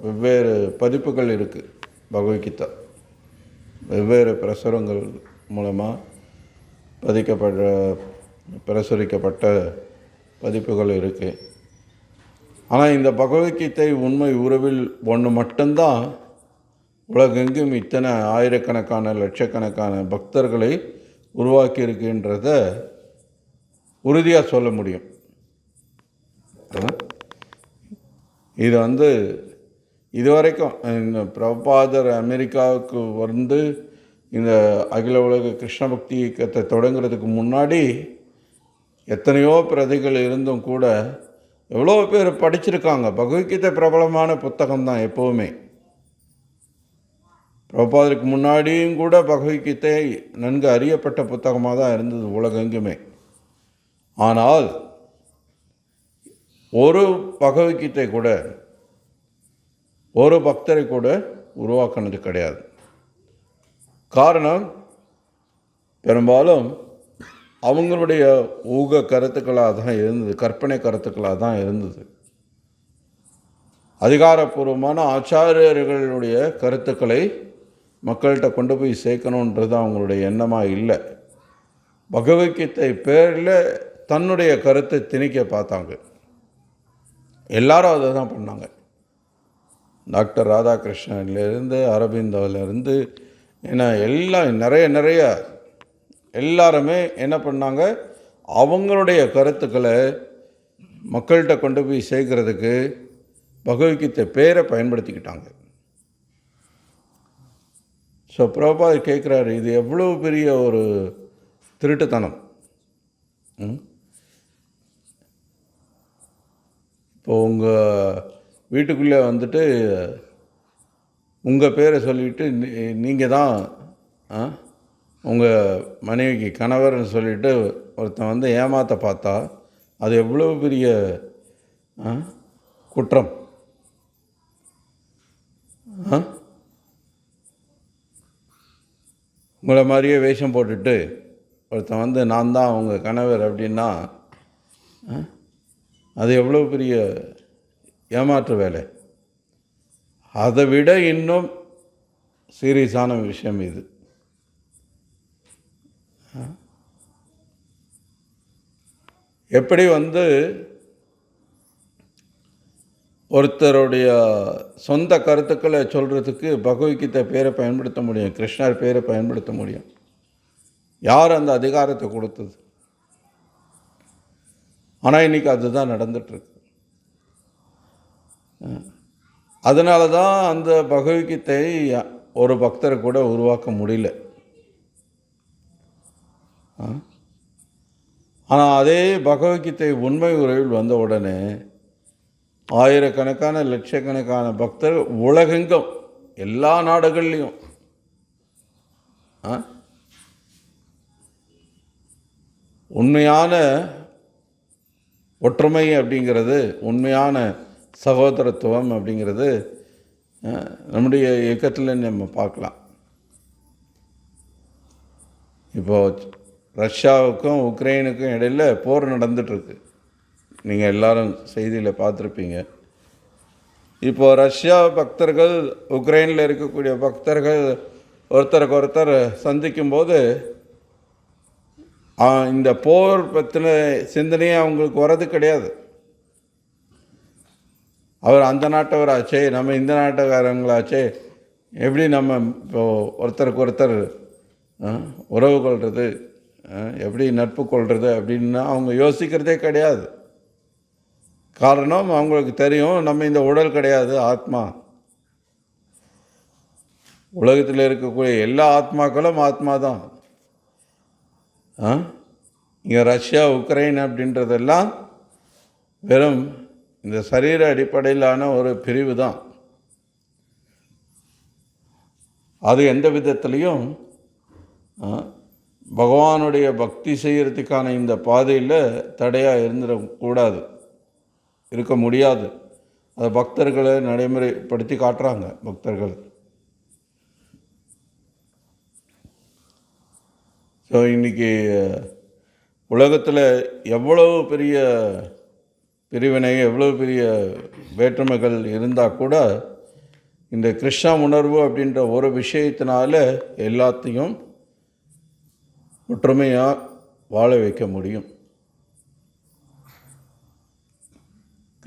வெவ்வேறு பதிப்புகள் இருக்குது. பகவத்கீதா வெவ்வேறு பிரசுரங்கள் மூலமாக பிரசுரிக்கப்பட்ட பதிப்புகள் இருக்குது. ஆனால் இந்த பகவத்கீதை உண்மை உறவில் ஒன்று மட்டும்தான் உலகெங்கும் இத்தனை ஆயிரக்கணக்கான லட்சக்கணக்கான பக்தர்களை உருவாக்கி இருக்குன்றத உறுதியாக சொல்ல முடியும். இது இதுவரைக்கும் பிரபுபாதர் அமெரிக்காவுக்கு இந்த அகில உலக கிருஷ்ண பக்தி இயக்கத்தை தொடங்குறதுக்கு முன்னாடி எத்தனையோ பிரதிகள் இருந்தும் கூட எவ்வளோ பேர் படிச்சிருக்காங்க. பகவத்கீதை பிரபலமான புத்தகம் தான் எப்போவுமே. பிரபாதருக்கு முன்னாடியும் கூட பகவத்கீதை நன்கு அறியப்பட்ட புத்தகமாக தான் இருந்தது உலகெங்குமே. ஆனால் ஒரு பகவத்கீதை கூட ஒரு பக்தரை கூட உருவாக்கினது கிடையாது. காரணம், பெரும்பாலும் அவங்களுடைய ஊக கருத்துக்களாக தான் இருந்தது, கற்பனை கருத்துக்களாக தான் இருந்தது. அதிகாரப்பூர்வமான ஆச்சாரியர்களுடைய கருத்துக்களை மக்கள்கிட்ட கொண்டு போய் சேர்க்கணுன்றது அவங்களுடைய எண்ணமாக இல்லை. பகவத்கீதை பேரில் தன்னுடைய கருத்தை திணிக்க பார்த்தாங்க. எல்லாரும் அதை தான் பண்ணாங்க. டாக்டர் ராதாகிருஷ்ணன்லேருந்து அரவிந்தோவிலேருந்து ஏன்னா எல்லாம் நிறைய எல்லாருமே என்ன பண்ணாங்க, அவங்களுடைய கருத்துக்களை மக்கள்கிட்ட கொண்டு போய் சேர்க்கறதுக்கு பகவத்கீதை பேரை பயன்படுத்திக்கிட்டாங்க. ஸோ பிரபாத் கேட்குறாரு, இது எவ்வளோ பெரிய ஒரு திருட்டுத்தனம். இப்போ உங்கள் வீட்டுக்குள்ளே வந்துட்டு உங்கள் பேரை சொல்லிவிட்டு நீங்கள் தான் உங்கள் மனைவிக்கு கணவர்னு சொல்லிவிட்டு ஒருத்தன் வந்து ஏமாற்ற பார்த்தா அது எவ்வளோ பெரிய குற்றம். உங்களை மாதிரியே வேஷம் போட்டுட்டு ஒருத்தன் வந்து நான் தான் உங்கள் கணவர் அப்படின்னா அது எவ்வளோ பெரிய ஏமாற்று வேலை. அதை விட இன்னும் சீரியஸான விஷயம் இது. எப்படி வந்து ஒருத்தருடைய சொந்த கருத்துக்களை சொல்கிறதுக்கு பகவத்கீதை பேரை பயன்படுத்த முடியும், கிருஷ்ணர் பேரை பயன்படுத்த முடியும்? யார் அந்த அதிகாரத்தை கொடுத்தது? ஆனால் இன்றைக்கி அதுதான் நடந்துகிட்ருக்கு. அதனால தான் அந்த பகவத்கீதை ஒரு பக்தரை கூட உருவாக்க முடியல. ஆனால் அதே பகவத்கீதை உண்மை உறவில் வந்த உடனே ஆயிரக்கணக்கான லட்சக்கணக்கான பக்தர்கள் உலகெங்கும் எல்லா நாடுகள்லேயும் உண்மையான ஒற்றுமை அப்படிங்கிறது, உண்மையான சகோதரத்துவம் அப்படிங்கிறது நம்முடைய இயக்கத்தில் நம்ம பார்க்கலாம். இப்போது ரஷ்யாவுக்கும் உக்ரைனுக்கும் இடையில் போர் நடந்துகிட்ருக்கு. நீங்கள் எல்லாரும் செய்தியில் பார்த்துருப்பீங்க. இப்போது ரஷ்யா பக்தர்கள் உக்ரைனில் இருக்கக்கூடிய பக்தர்கள் ஒருத்தருக்கு ஒருத்தர் சந்திக்கும்போது இந்த போர் பற்றின சிந்தனையே அவங்களுக்கு வர்றது கிடையாது. அவர் அந்த நாட்டவராச்சே, நம்ம இந்த நாட்டுக்காரங்களாச்சே, எப்படி நம்ம இப்போ ஒருத்தருக்கு ஒருத்தர் உறவு கொள்வது, எப்படி நட்பு கொள்வது அப்படின்னு அவங்க யோசிக்கிறதே கிடையாது. காரணம், அவங்களுக்கு தெரியும் நம்ம இந்த உடல் கிடையாது, ஆத்மா. உலகத்தில் இருக்கக்கூடிய எல்லா ஆத்மாக்களும் ஆத்மா தான். இங்கே ரஷ்யா உக்ரைன் அப்படின்றதெல்லாம் வெறும் இந்த சரீர அடிப்படையிலான ஒரு பிரிவு தான். அது எந்த விதத்துலேயும் பகவானுடைய பக்தி செய்கிறதுக்கான இந்த பாதையில் தடையாக இருந்துடக்கூடாது, இருக்க முடியாது. அதை பக்தர்களை நடைமுறைப்படுத்தி காட்டுறாங்க பக்தர்கள். ஸோ இன்றைக்கி உலகத்தில் எவ்வளவு பெரிய பிரிவினை, எவ்வளோ பெரிய வேற்றுமைகள் இருந்தால் கூட இந்த கிருஷ்ண உணர்வு அப்படின்ற ஒரு விஷயத்தினால எல்லாத்தையும் ஒற்றுமையாக வாழ வைக்க முடியும்.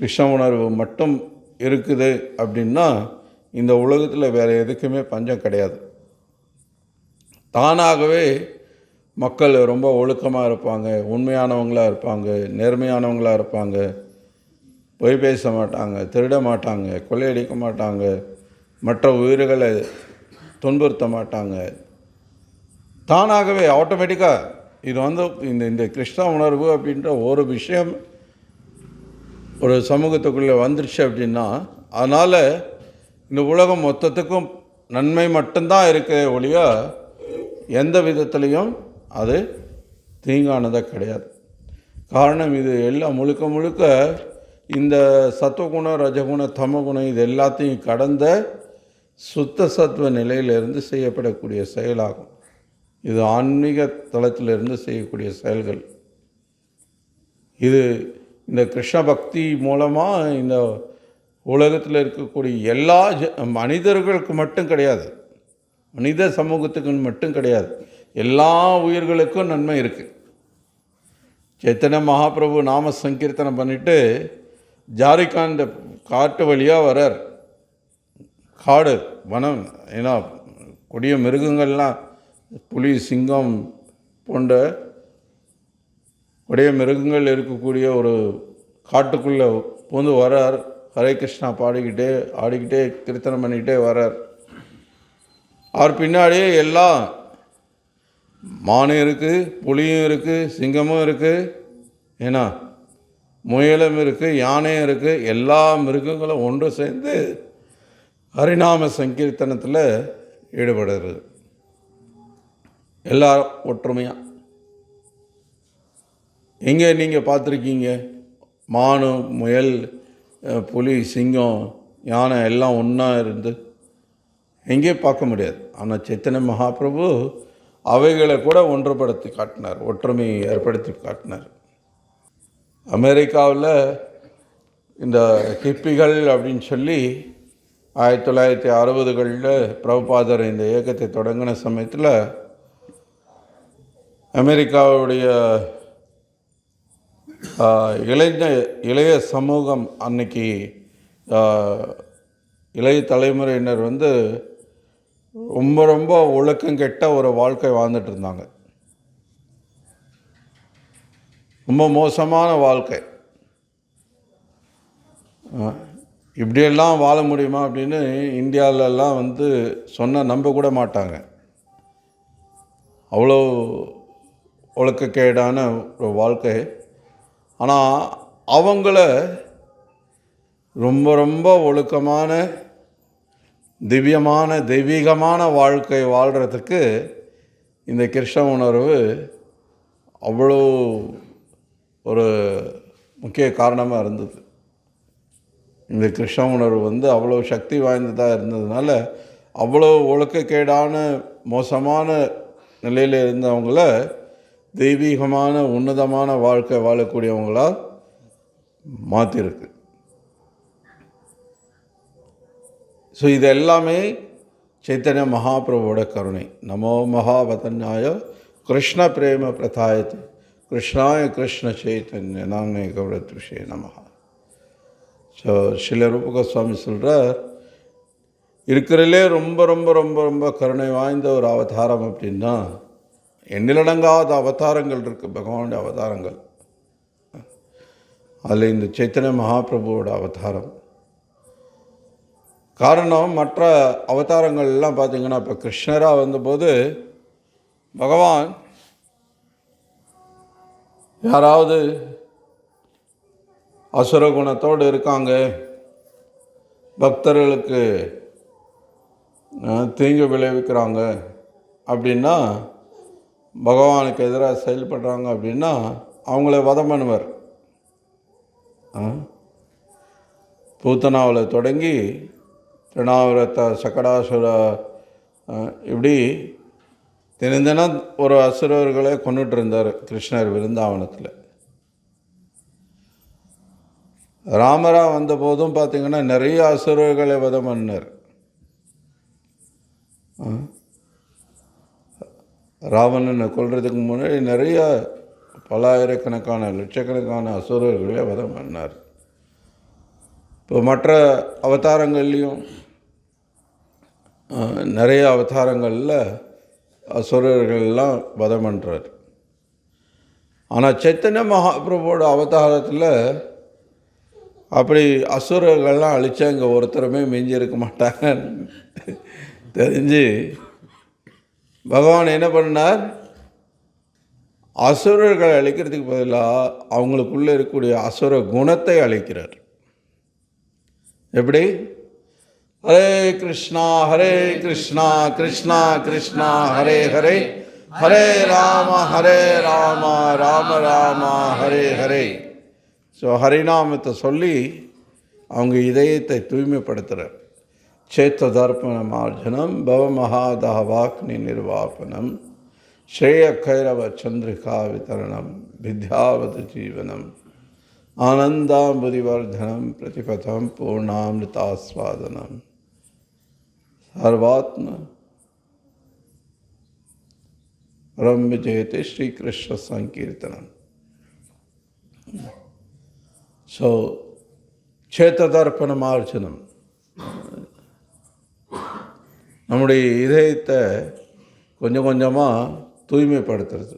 கிருஷ்ண உணர்வு மட்டும் இருக்குது அப்படின்னா இந்த உலகத்தில் வேறு எதுக்குமே பஞ்சம் கிடையாது. தானாகவே மக்கள் ரொம்ப ஒழுக்கமாக இருப்பாங்க, உண்மையானவங்களாக இருப்பாங்க, நேர்மையானவங்களாக இருப்பாங்க, பொய் பேச மாட்டாங்க, திருட மாட்டாங்க, கொள்ளையடிக்க மாட்டாங்க, மற்ற உயிர்களை துன்புறுத்த மாட்டாங்க. தானாகவே ஆட்டோமேட்டிக்காக இது இந்த இந்த கிருஷ்ண உணர்வு அப்படின்ற ஒரு விஷயம் ஒரு சமூகத்துக்குள்ளே வந்துருச்சு அப்படின்னா, அதனால் இந்த உலகம் மொத்தத்துக்கும் நன்மை மட்டும்தான் இருக்க ஒழிய எந்த விதத்துலேயும் அது தீங்கானதாக கிடையாது. காரணம் இது எல்லாம் முழுக்க முழுக்க இந்த சத்துவகுணம், ரஜகுணம், தமகுணம் இது எல்லாத்தையும் கடந்த சுத்த சத்துவ நிலையிலிருந்து செய்யப்படக்கூடிய செயலாகும். இது ஆன்மீக தளத்திலிருந்து செய்யக்கூடிய செயல்கள். இது இந்த கிருஷ்ண பக்தி மூலமாக இந்த உலகத்தில் இருக்கக்கூடிய எல்லா மனிதர்களுக்கு மட்டும் கிடையாது, மனித சமூகத்துக்கு மட்டும் கிடையாது, எல்லா உயிர்களுக்கும் நன்மை இருக்குது. சைத்தன்ய மகாபிரபு நாம சங்கீர்த்தனம் பண்ணிவிட்டு ஜாரிகாந்த காட்டு வழியாக வரார். காடு வனம், ஏன்னா கொடிய மிருகங்கள்லாம் புலி, சிங்கம் போன்ற கொடிய மிருகங்கள் இருக்கக்கூடிய ஒரு காட்டுக்குள்ளே பூந்து வரார். ஹரே கிருஷ்ணா பாடிக்கிட்டே ஆடிக்கிட்டே கீர்த்தனம் பண்ணிக்கிட்டே வரார். அவர் பின்னாடியே எல்லாம் மானும் இருக்குது, புலியும் இருக்குது, சிங்கமும் இருக்குது, ஏன்னா முயலும் இருக்குது, யானையும் இருக்குது. எல்லா மிருகங்களும் ஒன்று சேர்ந்து ஹரிநாம சங்கீர்த்தனத்தில் ஈடுபடுறது. எல்லாரும் ஒற்றுமையாக. எங்கே நீங்கள் பார்த்துருக்கீங்க மானு, முயல், புலி, சிங்கம், யானை எல்லாம் ஒன்றா இருந்து? எங்கேயும் பார்க்க முடியாது. ஆனால் சைத்தன்ய மகாபிரபு அவைகளை கூட ஒன்றுபடுத்தி காட்டினார், ஒற்றுமையை ஏற்படுத்தி காட்டினார். அமெரிக்காவில் இந்த ஹிப்பிகள் அப்படின்னு சொல்லி 1960களில் பிரபுபாதர் இந்த இயக்கத்தை தொடங்கின சமயத்தில் அமெரிக்காவுடைய இளைய சமூகம், அன்னைக்கு இளைய தலைமுறையினர் ரொம்ப ரொம்ப ஒழுக்கம் கெட்ட ஒரு வாழ்க்கை வாழ்ந்துட்டு இருந்தாங்க. ரொம்ப மோசமான வாழ்க்கை. இப்படியெல்லாம் வாழ முடியுமா அப்படின்னு இந்தியாவிலலாம் சொன்னால் நம்ப கூட மாட்டாங்க. அவ்வளோ ஒழுக்கக்கேடான ஒரு வாழ்க்கை. ஆனால் அவங்கள ரொம்ப ரொம்ப ஒழுக்கமான, திவ்யமான, தெய்வீகமான வாழ்க்கை வாழ்கிறதுக்கு இந்த கிருஷ்ண உணர்வு அவ்வளோ ஒரு முக்கிய காரணமாக இருந்தது. இந்த கிருஷ்ண உணர்வு அவ்வளோ சக்தி வாய்ந்ததாக இருந்ததுனால அவ்வளோ ஒழுக்கக்கேடான மோசமான நிலையில் இருந்தவங்கள தெய்வீகமான உன்னதமான வாழ்க்கை வாழக்கூடியவங்களாக மாற்றிருக்கு. ஸோ இது எல்லாமே சைத்தன்ய மகாபிரபுவோட கருணை. நமோ மகாவதன்யாய கிருஷ்ண பிரேம பிரதாயத்து கிருஷ்ணாய கிருஷ்ண சைத்தன்ய நாமே கௌரத்ருஷே நமஹா. ஸோ ஸ்ரீல ரூப கோஸ்வாமி சொல்கிறார், இருக்கிறதுலே ரொம்ப ரொம்ப ரொம்ப ரொம்ப கருணை வாய்ந்த ஒரு அவதாரம் அப்படின்னா எண்ணிலடங்காத அவதாரங்கள் இருக்குது, பகவானுடைய அவதாரங்கள். அதில் இந்த சைத்தன்ய மகாபிரபுவோட அவதாரம். காரணம், மற்ற அவதாரங்கள்லாம் பார்த்திங்கன்னா, இப்போ கிருஷ்ணராக வந்தபோது பகவான் யாராவது அசுர குணத்தோடு இருக்காங்க, பக்தர்களுக்கு தீங்கு விளைவிக்கிறாங்க அப்படின்னா, பகவானுக்கு எதிராக செயல்படுறாங்க அப்படின்னா அவங்கள வதம் பண்ணுவார். பூத்தனாவில் தொடங்கி திருநாவரத்த, சக்கடாசுர, இப்படி தினம் ஒரு அசுரர்களை கொண்டுட்டு இருந்தார் கிருஷ்ணர் விருந்தாவனத்தில். ராமராக வந்தபோதும் பார்த்திங்கன்னா நிறைய அசுரர்களை வதம் பண்ணார். ராவணனை கொல்றதுக்கு முன்னாடி நிறைய பலாயிரக்கணக்கான லட்சக்கணக்கான அசுரர்களை வதம் பண்ணார். இப்போ மற்ற அவதாரங்கள்லேயும் நிறைய அவதாரங்களில் அசுரர்கள்லாம் வதம் பண்ணுறார். ஆனால் சைத்தன்ய மகாபிரபுவோட அவதாரத்தில் அப்படி அசுரர்கள்லாம் அழிச்சா இங்கே ஒருத்தருமே மிஞ்சி இருக்க மாட்டாங்கன்னு தெரிஞ்சு பகவான் என்ன பண்ணார்? அசுரர்களை அழிக்கிறதுக்கு பதிலாக அவங்களுக்குள்ளே இருக்கக்கூடிய அசுர குணத்தை அழிக்கிறார். எப்படி? ஹரே கிருஷ்ணா கிருஷ்ணா கிருஷ்ணா ஹரே ஹரே, ஹரே ராம ராம ராம ஹரே ஹரே. ஸோ ஹரிநாமத்தை சொல்லி அவங்க இதயத்தை தூய்மைப்படுத்துகிறார். சேத்த தர்ப்பண மார்ஜனம் பவமஹாதஹவாக்னி நிர்வாபனம் ஸ்ரேய கைரவ சந்திரிகா விதரணம் வித்யாவத ஜீவனம் ஆனந்தாம்புதிவர்தனம் பிரதிபதம் பூர்ணாமிருதாஸ்வாதனம் சர்வாத்ம பரம் விஜயத்தை ஸ்ரீகிருஷ்ண சங்கீர்த்தனம். ஸோ சேத்ததர்ப்பண மார்ஜனம் நம்முடைய இதயத்தை கொஞ்சம் கொஞ்சமாக தூய்மைப்படுத்துறது.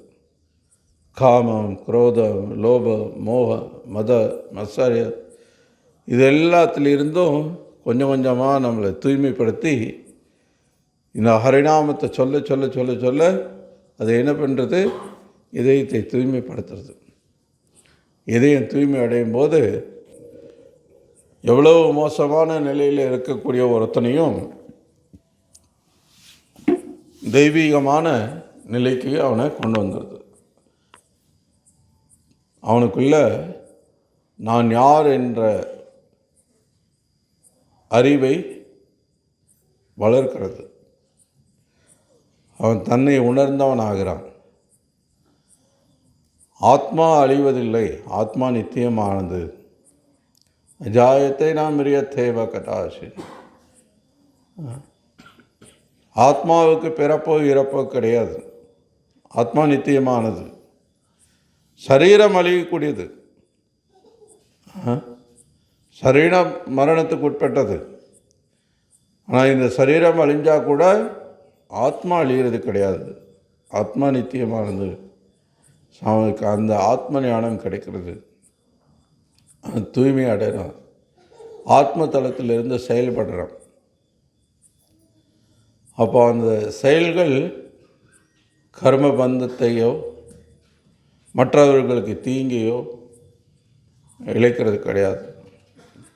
காமம், குரோதம், லோபம், மோகம், மத மத்சரிய இது எல்லாத்திலிருந்தும் கொஞ்சம் கொஞ்சமாக நம்மளை தூய்மைப்படுத்தி இந்த ஹரிநாமத்தை சொல்ல சொல்ல சொல்ல சொல்ல அது என்ன பண்ணுறது? இதயத்தை தூய்மைப்படுத்துறது. இதயம் தூய்மை அடையும் போது எவ்வளோ மோசமான நிலையில் இருக்கக்கூடிய ஒருத்தனையும் தெய்வீகமான நிலைக்கு அவனை கொண்டு வந்துடுது. அவனுக்குள்ள நான் யார் என்ற அறிவை வளர்க்கிறது. அவன் தன்னை உணர்ந்தவன் ஆகிறான். ஆத்மா அழிவதில்லை, ஆத்மா நித்தியமானது. அஜாயத்தை நாம் மிரியத்தேவ கதாசி. ஆத்மாவுக்கு பிறப்போ இறப்போ கிடையாது. ஆத்மா நித்தியமானது. சரீரம் அழியக்கூடியது, சரீரம் மரணத்துக்கு உட்பட்டது. ஆனால் இந்த சரீரம் அழிஞ்சால் கூட ஆத்மா அழிகிறது கிடையாது. ஆத்மா நித்தியமானது. அவனுக்கு அந்த ஆத்ம ஞானம் கிடைக்கிறது. தூய்மை அடைகிறான். ஆத்ம தளத்திலிருந்து செயல்படுறான். அப்போ அந்த செயல்கள் கர்ம பந்தத்தையோ மற்றவர்களுக்கு தீங்கையோ இழைக்கிறது கிடையாது.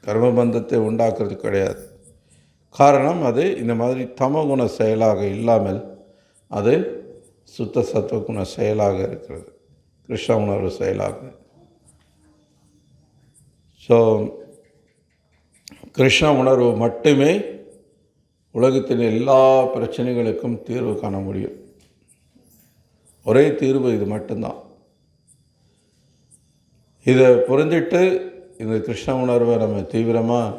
கர்மபந்தத்தை உண்டாக்குறது கிடையாது. காரணம் அது இந்த மாதிரி தமகுண செயலாக இல்லாமல் அது சுத்த சத்துவகுண செயலாக இருக்கிறது, கிருஷ்ண உணர்வு செயலாக. ஸோ கிருஷ்ண உணர்வு மட்டுமே உலகத்தின் எல்லா பிரச்சனைகளுக்கும் தீர்வு காண முடியும். ஒரே தீர்வு இது மட்டும்தான். இதை புரிஞ்சிட்டு இந்த கிருஷ்ண உணர்வை நம்ம தீவிரமாக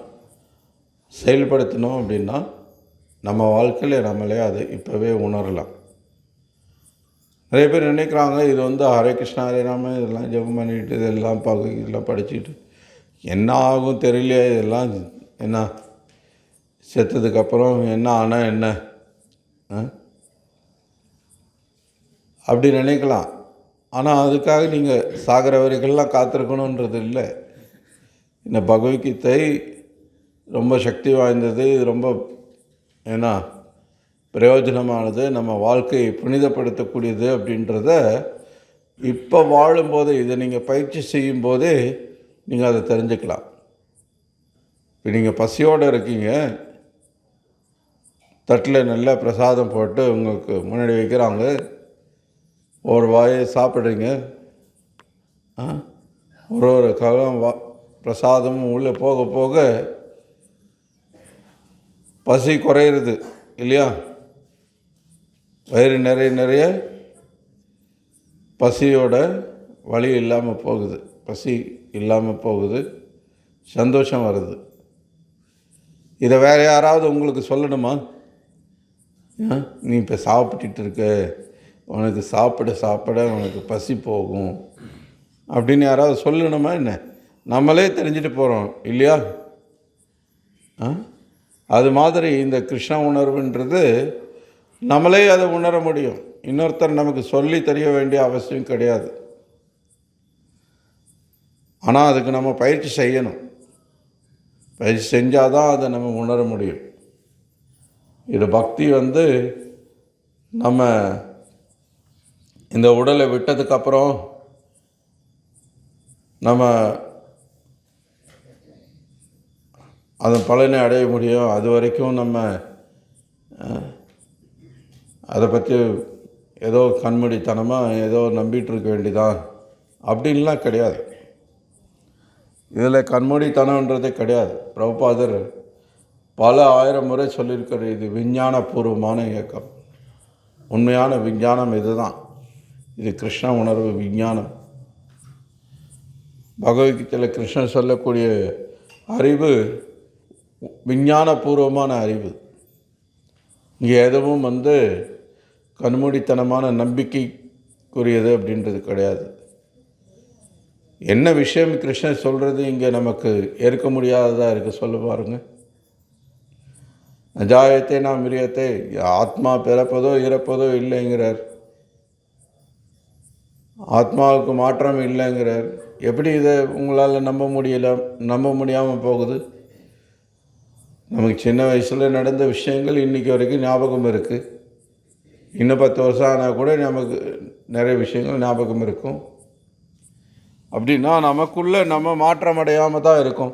செயல்படுத்தினோம் அப்படின்னா நம்ம வாழ்க்கையில் நம்மளே அதை இப்போவே உணரலாம். நிறைய பேர் நினைக்கிறாங்க இது ஹரே கிருஷ்ணா ஹரே ராம இதெல்லாம் ஜெபம் பண்ணிட்டு இதெல்லாம் இதெல்லாம் படிச்சுட்டு என்ன ஆகும் தெரியலையே, இதெல்லாம் என்ன செத்ததுக்கப்புறம் என்ன ஆனால் என்ன அப்படி நினைக்கலாம். ஆனால் அதுக்காக நீங்கள் சாகிற வரைக்கெல்லாம் காத்திருக்கணுன்றது இல்லை. இந்த பகவத்கீதை ரொம்ப சக்தி வாய்ந்தது, ரொம்ப ஏன்னா பிரயோஜனமானது, நம்ம வாழ்க்கையை புனிதப்படுத்தக்கூடியது அப்படின்றத இப்போ வாழும்போது, இதை நீங்கள் பயிற்சி செய்யும்போதே நீங்கள் அதை தெரிஞ்சுக்கலாம். இப்போ நீங்கள் பசியோடு இருக்கீங்க, தட்டில் நல்லா பிரசாதம் போட்டு உங்களுக்கு முன்னாடி வைக்கிறாங்க, ஒரு வாயை சாப்பிட்றீங்க, ஒரு காலம் பிரசாதமும் உள்ளே போக போக பசி குறையிறது இல்லையா? வயிறு நிறைய பசியோட வலி இல்லாமல் போகுது, பசி இல்லாமல் போகுது, சந்தோஷம் வருது. இதை வேறு யாராவது உங்களுக்கு சொல்லணுமா? நீ இப்போ சாப்பிட்டுட்டு இருக்க, உனக்கு சாப்பிட உனக்கு பசி போகும் அப்படின்னு யாராவது சொல்லணுமா என்ன? நம்மளே தெரிஞ்சுட்டு போகிறோம் இல்லையா? அது மாதிரி இந்த கிருஷ்ண உணர்வுன்றது நம்மளே அதை உணர முடியும். இன்னொருத்தர் நமக்கு சொல்லி தெரிய வேண்டிய அவசியம் கிடையாது. ஆனால் அதுக்கு நம்ம பயிற்சி செய்யணும். பயிற்சி செஞ்சால் தான் அதை நம்ம உணர முடியும். இது பக்தி நம்ம இந்த உடலை விட்டதுக்கப்புறம் நம்ம அதன் பலனை அடைய முடியும். அது வரைக்கும் நம்ம அதை பற்றி ஏதோ கண்மூடித்தனமாக ஏதோ நம்பிட்டு இருக்க வேண்டியதான் அப்படின்லாம் கிடையாது. இதில் கண்மூடித்தனன்றதே கிடையாது. பிரபுபாதர் பல ஆயிரம் முறை சொல்லியிருக்கிற இது விஞ்ஞானபூர்வமான இயக்கம். உண்மையான விஞ்ஞானம் இதுதான். இது கிருஷ்ண உணர்வு விஞ்ஞானம். பகவத்கீதையில் கிருஷ்ணன் சொல்லக்கூடிய அறிவு விஞ்ஞானபூர்வமான அறிவு. இங்கே எதுவும் கண்மூடித்தனமான நம்பிக்கைக்குரியது அப்படின்றது கிடையாது. என்ன விஷயம் கிருஷ்ணன் சொல்கிறது இங்கே நமக்கு ஏற்க முடியாததாக இருக்குது. சொல்ல பாருங்க. நஜாயத்தே நாம் மிரியத்தே, ஆத்மா பிறப்பதோ இறப்பதோ இல்லைங்கிறார். ஆத்மாவுக்கு மாற்றம் இல்லைங்கிறார். எப்படி இதை உங்களால் நம்ப முடியாமல் போகுது? நமக்கு சின்ன வயசில் நடந்த விஷயங்கள் இன்றைக்கி வரைக்கும் ஞாபகம் இருக்குது. இன்னும் 10 வருஷம் ஆனால் கூட நமக்கு நிறைய விஷயங்கள் ஞாபகம் இருக்கும். அப்படின்னா நமக்குள்ளே நம்ம மாற்றம் அடையாமல் தான் இருக்கும்.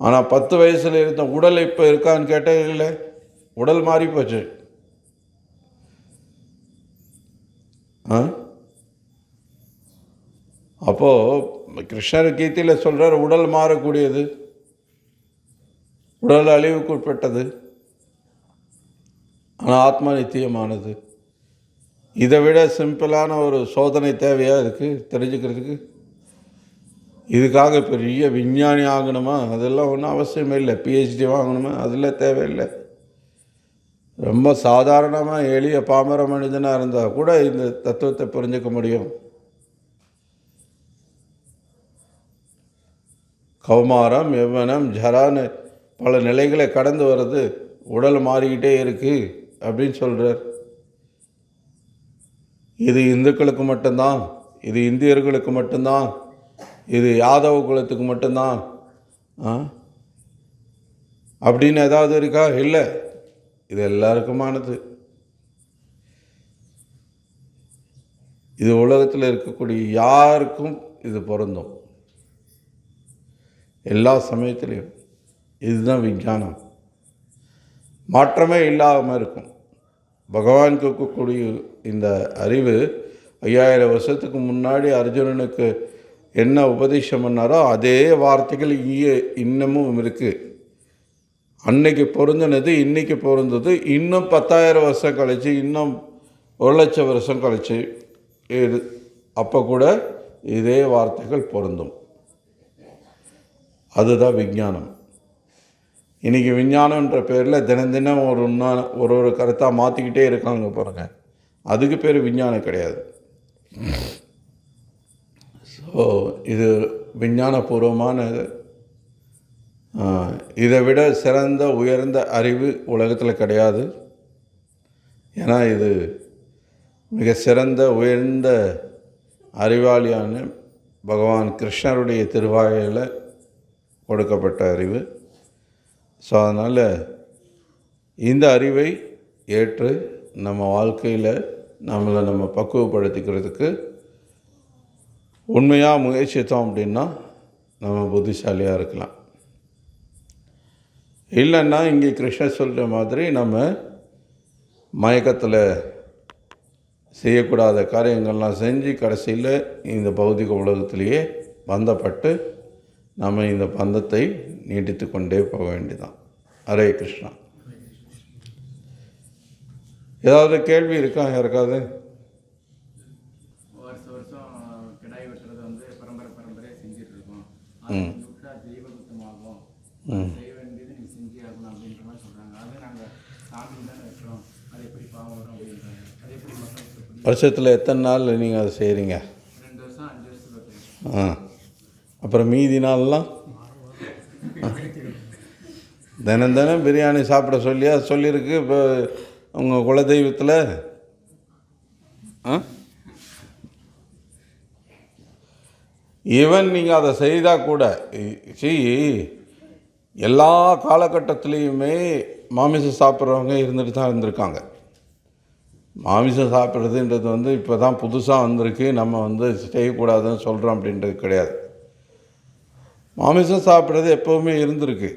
ஆனால் 10 வயசில் இருந்த உடல் இப்போ இருக்கான்னு கேட்டால் இல்லை, உடல் மாறி போச்சு. அப்போது கிருஷ்ணர் கீதையில் சொல்கிறார், உடல் மாறக்கூடியது, உடல் அழிவுக்கு உட்பட்டது, ஆனால் ஆத்மா நித்தியமானது. இதை விட சிம்பிளான ஒரு சோதனை தேவையாக இருக்குது தெரிஞ்சுக்கிறதுக்கு. இதுக்காக பெரிய விஞ்ஞானி ஆகணுமா? அதெல்லாம் ஒன்றும் அவசியமே இல்லை. PhD வாங்கணுமா? அதில் தேவையில்லை. ரொம்ப சாதாரணமாக எளிய பாமர மனிதனாக இருந்தால் கூட இந்த தத்துவத்தை புரிஞ்சுக்க முடியும். கௌமாரம், யௌவனம், ஜரான்னு பல நிலைகளை கடந்து வருது. உடல் மாறிக்கிட்டே இருக்குது அப்படின்னு சொல்கிறார். இது இந்துக்களுக்கு மட்டும்தான், இது இந்தியர்களுக்கு மட்டும்தான், இது யாதவ குலத்துக்கு மட்டும்தான் அப்படின்னு ஏதாவது இருக்கா? இல்லை, இது எல்லாருக்குமானது. இது உலகத்தில் இருக்கக்கூடிய யாருக்கும் இது பொருந்தும், எல்லா சமயத்திலையும். இதுதான் விஞ்ஞானம். மாற்றமே இல்லாமல் இருக்கும். பகவான் கொடுக்கக்கூடிய இந்த அறிவு 5000 வருஷத்துக்கு முன்னாடி அர்ஜுனனுக்கு என்ன உபதேசம் பண்ணாரோ அதே வார்த்தைகள் இங்கே இன்னமும் இருக்குது. அன்னைக்கு பொருந்தினது இன்றைக்கி பொருந்தது. இன்னும் 10,000 வருஷம் கழிச்சு, இன்னும் 1,00,000 வருஷம் கழிச்சு அப்போ கூட இதே வார்த்தைகள் பொருந்தும். அதுதான் விஞ்ஞானம். இன்றைக்கி விஞ்ஞானன்ற பேரில் தினம் ஒரு கருத்தாக மாற்றிக்கிட்டே இருக்காங்க பாருங்க. அதுக்கு பேர் விஞ்ஞானம் கிடையாது. ஸோ இது விஞ்ஞானபூர்வமான, இதை விட சிறந்த உயர்ந்த அறிவு உலகத்தில் கிடையாது. ஏன்னா இது மிக சிறந்த உயர்ந்த அறிவாளியான பகவான் கிருஷ்ணருடைய திருவாயில் கொடுக்கப்பட்ட அறிவு. ஸோ அதனால் இந்த அறிவை ஏற்று நம்ம வாழ்க்கையில் நம்ம பக்குவப்படுத்திக்கிறதுக்கு உண்மையாக முயற்சித்தோம் அப்படின்னா நம்ம புத்திசாலியாக இருக்கலாம். இல்லைன்னா இங்கே கிருஷ்ணர் சொல்கிற மாதிரி நம்ம மயக்கத்தில் செய்யக்கூடாத காரியங்கள்லாம் செஞ்சு கடைசியில் இந்த பௌதிக உலகத்திலேயே பந்தப்பட்டு நம்ம இந்த பந்தத்தை நீட்டித்து கொண்டே போக வேண்டியதான். ஹரே கிருஷ்ணா. ஏதாவது கேள்வி இருக்கா யாருக்காவது? வருஷம் கிடாய் வெட்டுறது பரம்பரை செஞ்சுட்டு இருக்கோம். தெய்வகுத்தமாகும், செய்ய வேண்டியது நீங்கள் செஞ்சே ஆகணும் அப்படின்ற மாதிரி சொல்கிறாங்க. அது நாங்கள் சாமி தானே வைக்கிறோம், அது எப்படி பாவம் வரும் அப்படின்றாங்க. அது எப்படி மக்கள் வருஷத்தில் எத்தனை நாள் நீங்கள் அதை செய்கிறீங்க? 2 வருஷம் 5 வருஷத்துக்கு. அப்புறம் மீதி நாள்லாம் தினம் பிரியாணி சாப்பிட சொல்லியிருக்கு. இப்போ உங்கள் குலதெய்வத்தில் ஈவன் நீங்கள் அதை செய்தால் கூட எல்லா காலகட்டத்திலையுமே மாமிசம் சாப்பிட்றவங்க இருந்துட்டு தான் இருந்திருக்காங்க. மாமிசம் சாப்பிட்றதுன்றது வந்து இப்போ தான் புதுசாக வந்திருக்கு, நம்ம வந்து செய்யக்கூடாதுன்னு சொல்கிறோம் அப்படின்றது கிடையாது. மாமிசம் சாப்பிட்றது எப்போவுமே இருந்திருக்கு.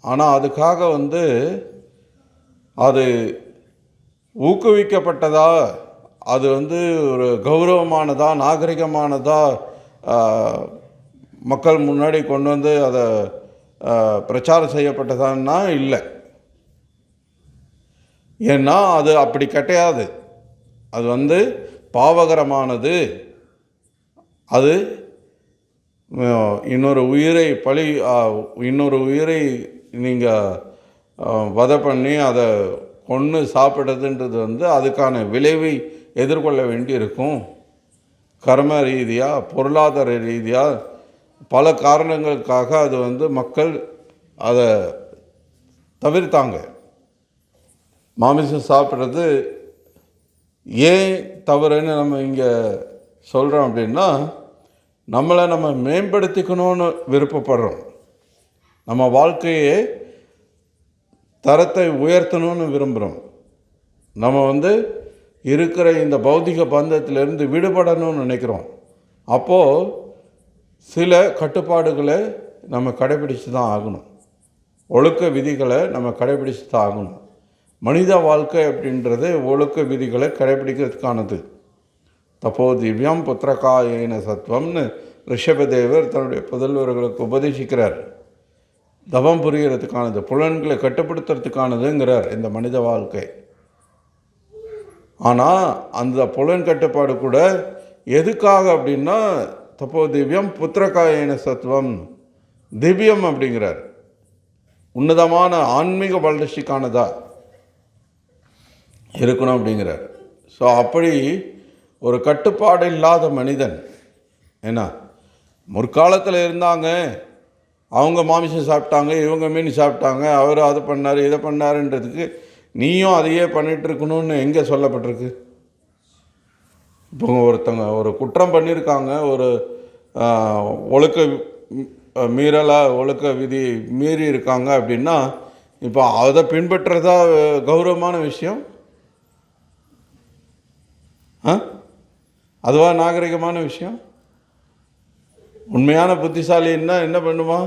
ஆனால் அதுக்காக வந்து அது ஊக்குவிக்கப்பட்டதா, அது வந்து ஒரு கௌரவமானதா, நாகரிகமானதா, மக்கள் முன்னாடி கொண்டு வந்து அதை பிரச்சாரம் செய்யப்பட்டதான்னா இல்லை. ஏன்னா அது அப்படி கிடையாது. அது வந்து பாவகரமானது. அது இன்னொரு உயிரை நீங்கள் வதை பண்ணி அதை கொன்று சாப்பிடுறதுன்றது வந்து அதுக்கான விளைவை எதிர்கொள்ள வேண்டி இருக்கும். கர்ம ரீதியாக, பொருளாதார ரீதியாக, பல காரணங்களுக்காக அது வந்து மக்கள் அதை தவிர்த்தாங்க. மாமிசம் சாப்பிட்றது ஏன் தவறுன்னு நம்ம இங்கே சொல்கிறோம் அப்படின்னா, நம்மளை நம்ம மேம்படுத்திக்கணும்னு விருப்பப்படுறோம். நம்ம வாழ்க்கையை தரத்தை உயர்த்தணும்னு விரும்புகிறோம். நம்ம வந்து இருக்கிற இந்த பௌதிக பந்தத்திலிருந்து விடுபடணும்னு நினைக்கிறோம். அப்போது சில கட்டுப்பாடுகளை நம்ம கடைபிடிச்சு தான் ஆகணும். ஒழுக்க விதிகளை நம்ம கடைபிடிச்சு தான் ஆகணும். மனித வாழ்க்கை அப்படின்றது ஒழுக்க விதிகளை கடைபிடிக்கிறதுக்கானது. தப்போ திவ்யம் புத்திரகாயேன சத்வம்னு ரிஷபதேவர் தன்னுடைய புதல்வர்களுக்கு உபதேசிக்கிறார். தவம் புரிகிறதுக்கானது, புலன்களை கட்டுப்படுத்துறதுக்கானதுங்கிறார் இந்த மனித வாழ்க்கை. ஆனால் அந்த புலன் கட்டுப்பாடு கூட எதுக்காக அப்படின்னா, தப்போ திவ்யம் புத்திரகாயேன சத்வம், திவ்யம் அப்படிங்கிறார், உன்னதமான ஆன்மீக வளர்ச்சிக்கானதா இருக்கணும் அப்படிங்கிறார். ஸோ அப்படி ஒரு கட்டுப்பாடு இல்லாத மனிதன், ஏன்னா முற்காலத்தில் இருந்தாங்க, அவங்க மாமிசம் சாப்பிட்டாங்க, இவங்க மீன் சாப்பிட்டாங்க, அவர் அதை பண்ணார் இதை பண்ணாருன்றதுக்கு நீயும் அதையே பண்ணிகிட்டு இருக்கணும்னு எங்கே சொல்லப்பட்டிருக்கு? இப்போ ஒருத்தங்க ஒரு குற்றம் பண்ணியிருக்காங்க, ஒரு ஒழுக்க மீறலாக ஒழுக்க விதி மீறி இருக்காங்க அப்படின்னா, இப்போ அதை பின்பற்றுறதா கௌரவமான விஷயம்? அதுவா நாகரிகமான விஷயம்? உண்மையான புத்திசாலின்னா என்ன பண்ணுவான்?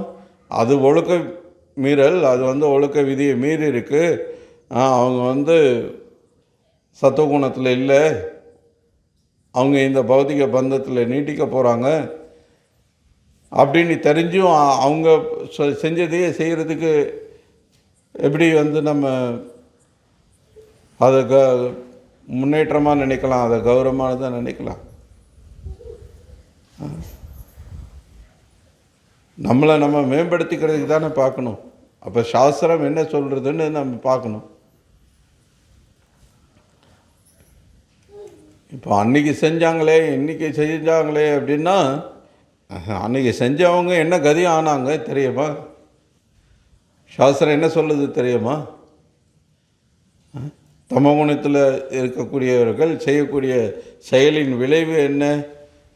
அது ஒழுக்க மீறல், அது வந்து ஒழுக்க விதியை மீறி இருக்குது, அவங்க வந்து சத்துவகுணத்தில் இல்லை, அவங்க இந்த பௌதிக பந்தத்தில் நீட்டிக்க போகிறாங்க அப்படின்னு தெரிஞ்சும் அவங்க செஞ்சதையே செய்கிறதுக்கு எப்படி வந்து நம்ம அதை முன்னேற்றமாக நினைக்கலாம், அதை கௌரவமானதாக நினைக்கலாம்? நம்மளை நம்ம மேம்படுத்திக்கிறதுக்கு தானே பார்க்கணும். அப்போ சாஸ்திரம் என்ன சொல்கிறதுன்னு நம்ம பார்க்கணும். இப்போ அன்றைக்கி செஞ்சாங்களே இன்றைக்கி செஞ்சாங்களே அப்படின்னா, அன்றைக்கி செஞ்சவங்க என்ன கதி ஆனாங்க தெரியுமா? சாஸ்திரம் என்ன சொல்லுது தெரியுமா? தமோகுணத்தில் இருக்கக்கூடியவர்கள் செய்யக்கூடிய செயலின் விளைவு என்ன?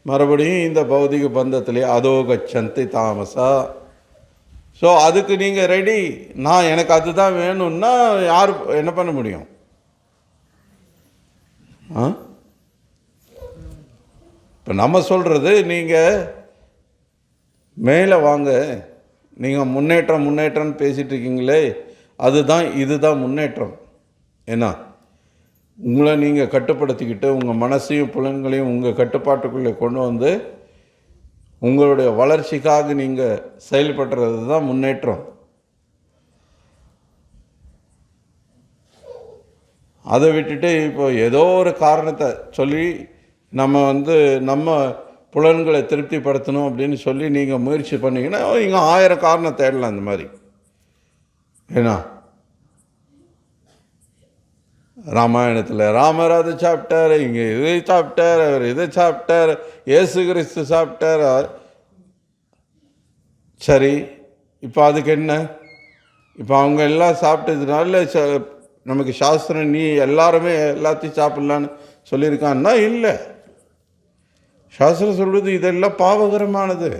மறுபடியும் இந்த பௌதிக பந்தத்திலே அதோ கச்சந்தி தாமசா. ஸோ அதுக்கு நீங்கள் ரெடி, எனக்கு அதுதான் வேணும்னா யார் என்ன பண்ண முடியும்? இப்போ நம்ம சொல்கிறது, நீங்கள் மேலே வாங்க, நீங்கள் முன்னேற்றம்னு பேசிகிட்டு இருக்கீங்களே, இதுதான் முன்னேற்றம். ஏன்னா உங்களை நீங்கள் கட்டுப்படுத்திக்கிட்டு உங்கள் மனசையும் புலன்களையும் உங்கள் கட்டுப்பாட்டுக்குள்ளே கொண்டு வந்து உங்களுடைய வளர்ச்சிக்காக நீங்கள் செயல்படுறது தான் முன்னேற்றம். அதை விட்டுட்டு இப்போ ஏதோ ஒரு காரணத்தை சொல்லி நம்ம புலன்களை திருப்திப்படுத்தணும் அப்படின்னு சொல்லி நீங்கள் முயற்சி பண்ணிங்கன்னா நீங்கள் 1000 காரணம் தேடலாம் இந்த மாதிரி. ஏன்னா ராமாயணத்தில் ராமர் அதை சாப்பிட்டார், இங்கே இதை சாப்பிட்டார், அவர் இதை சாப்பிட்டார், இயேசு கிறிஸ்து சாப்பிட்டார். சரி, இப்போ அதுக்கு என்ன? இப்போ அவங்க எல்லாம் சாப்பிட்டதுனால நமக்கு சாஸ்திரம் நீ எல்லாருமே எல்லாத்தையும் சாப்பிட்லான்னு சொல்லியிருக்கான்னா இல்லை. சாஸ்திரம் சொல்வது இதெல்லாம் பாவகரமானது.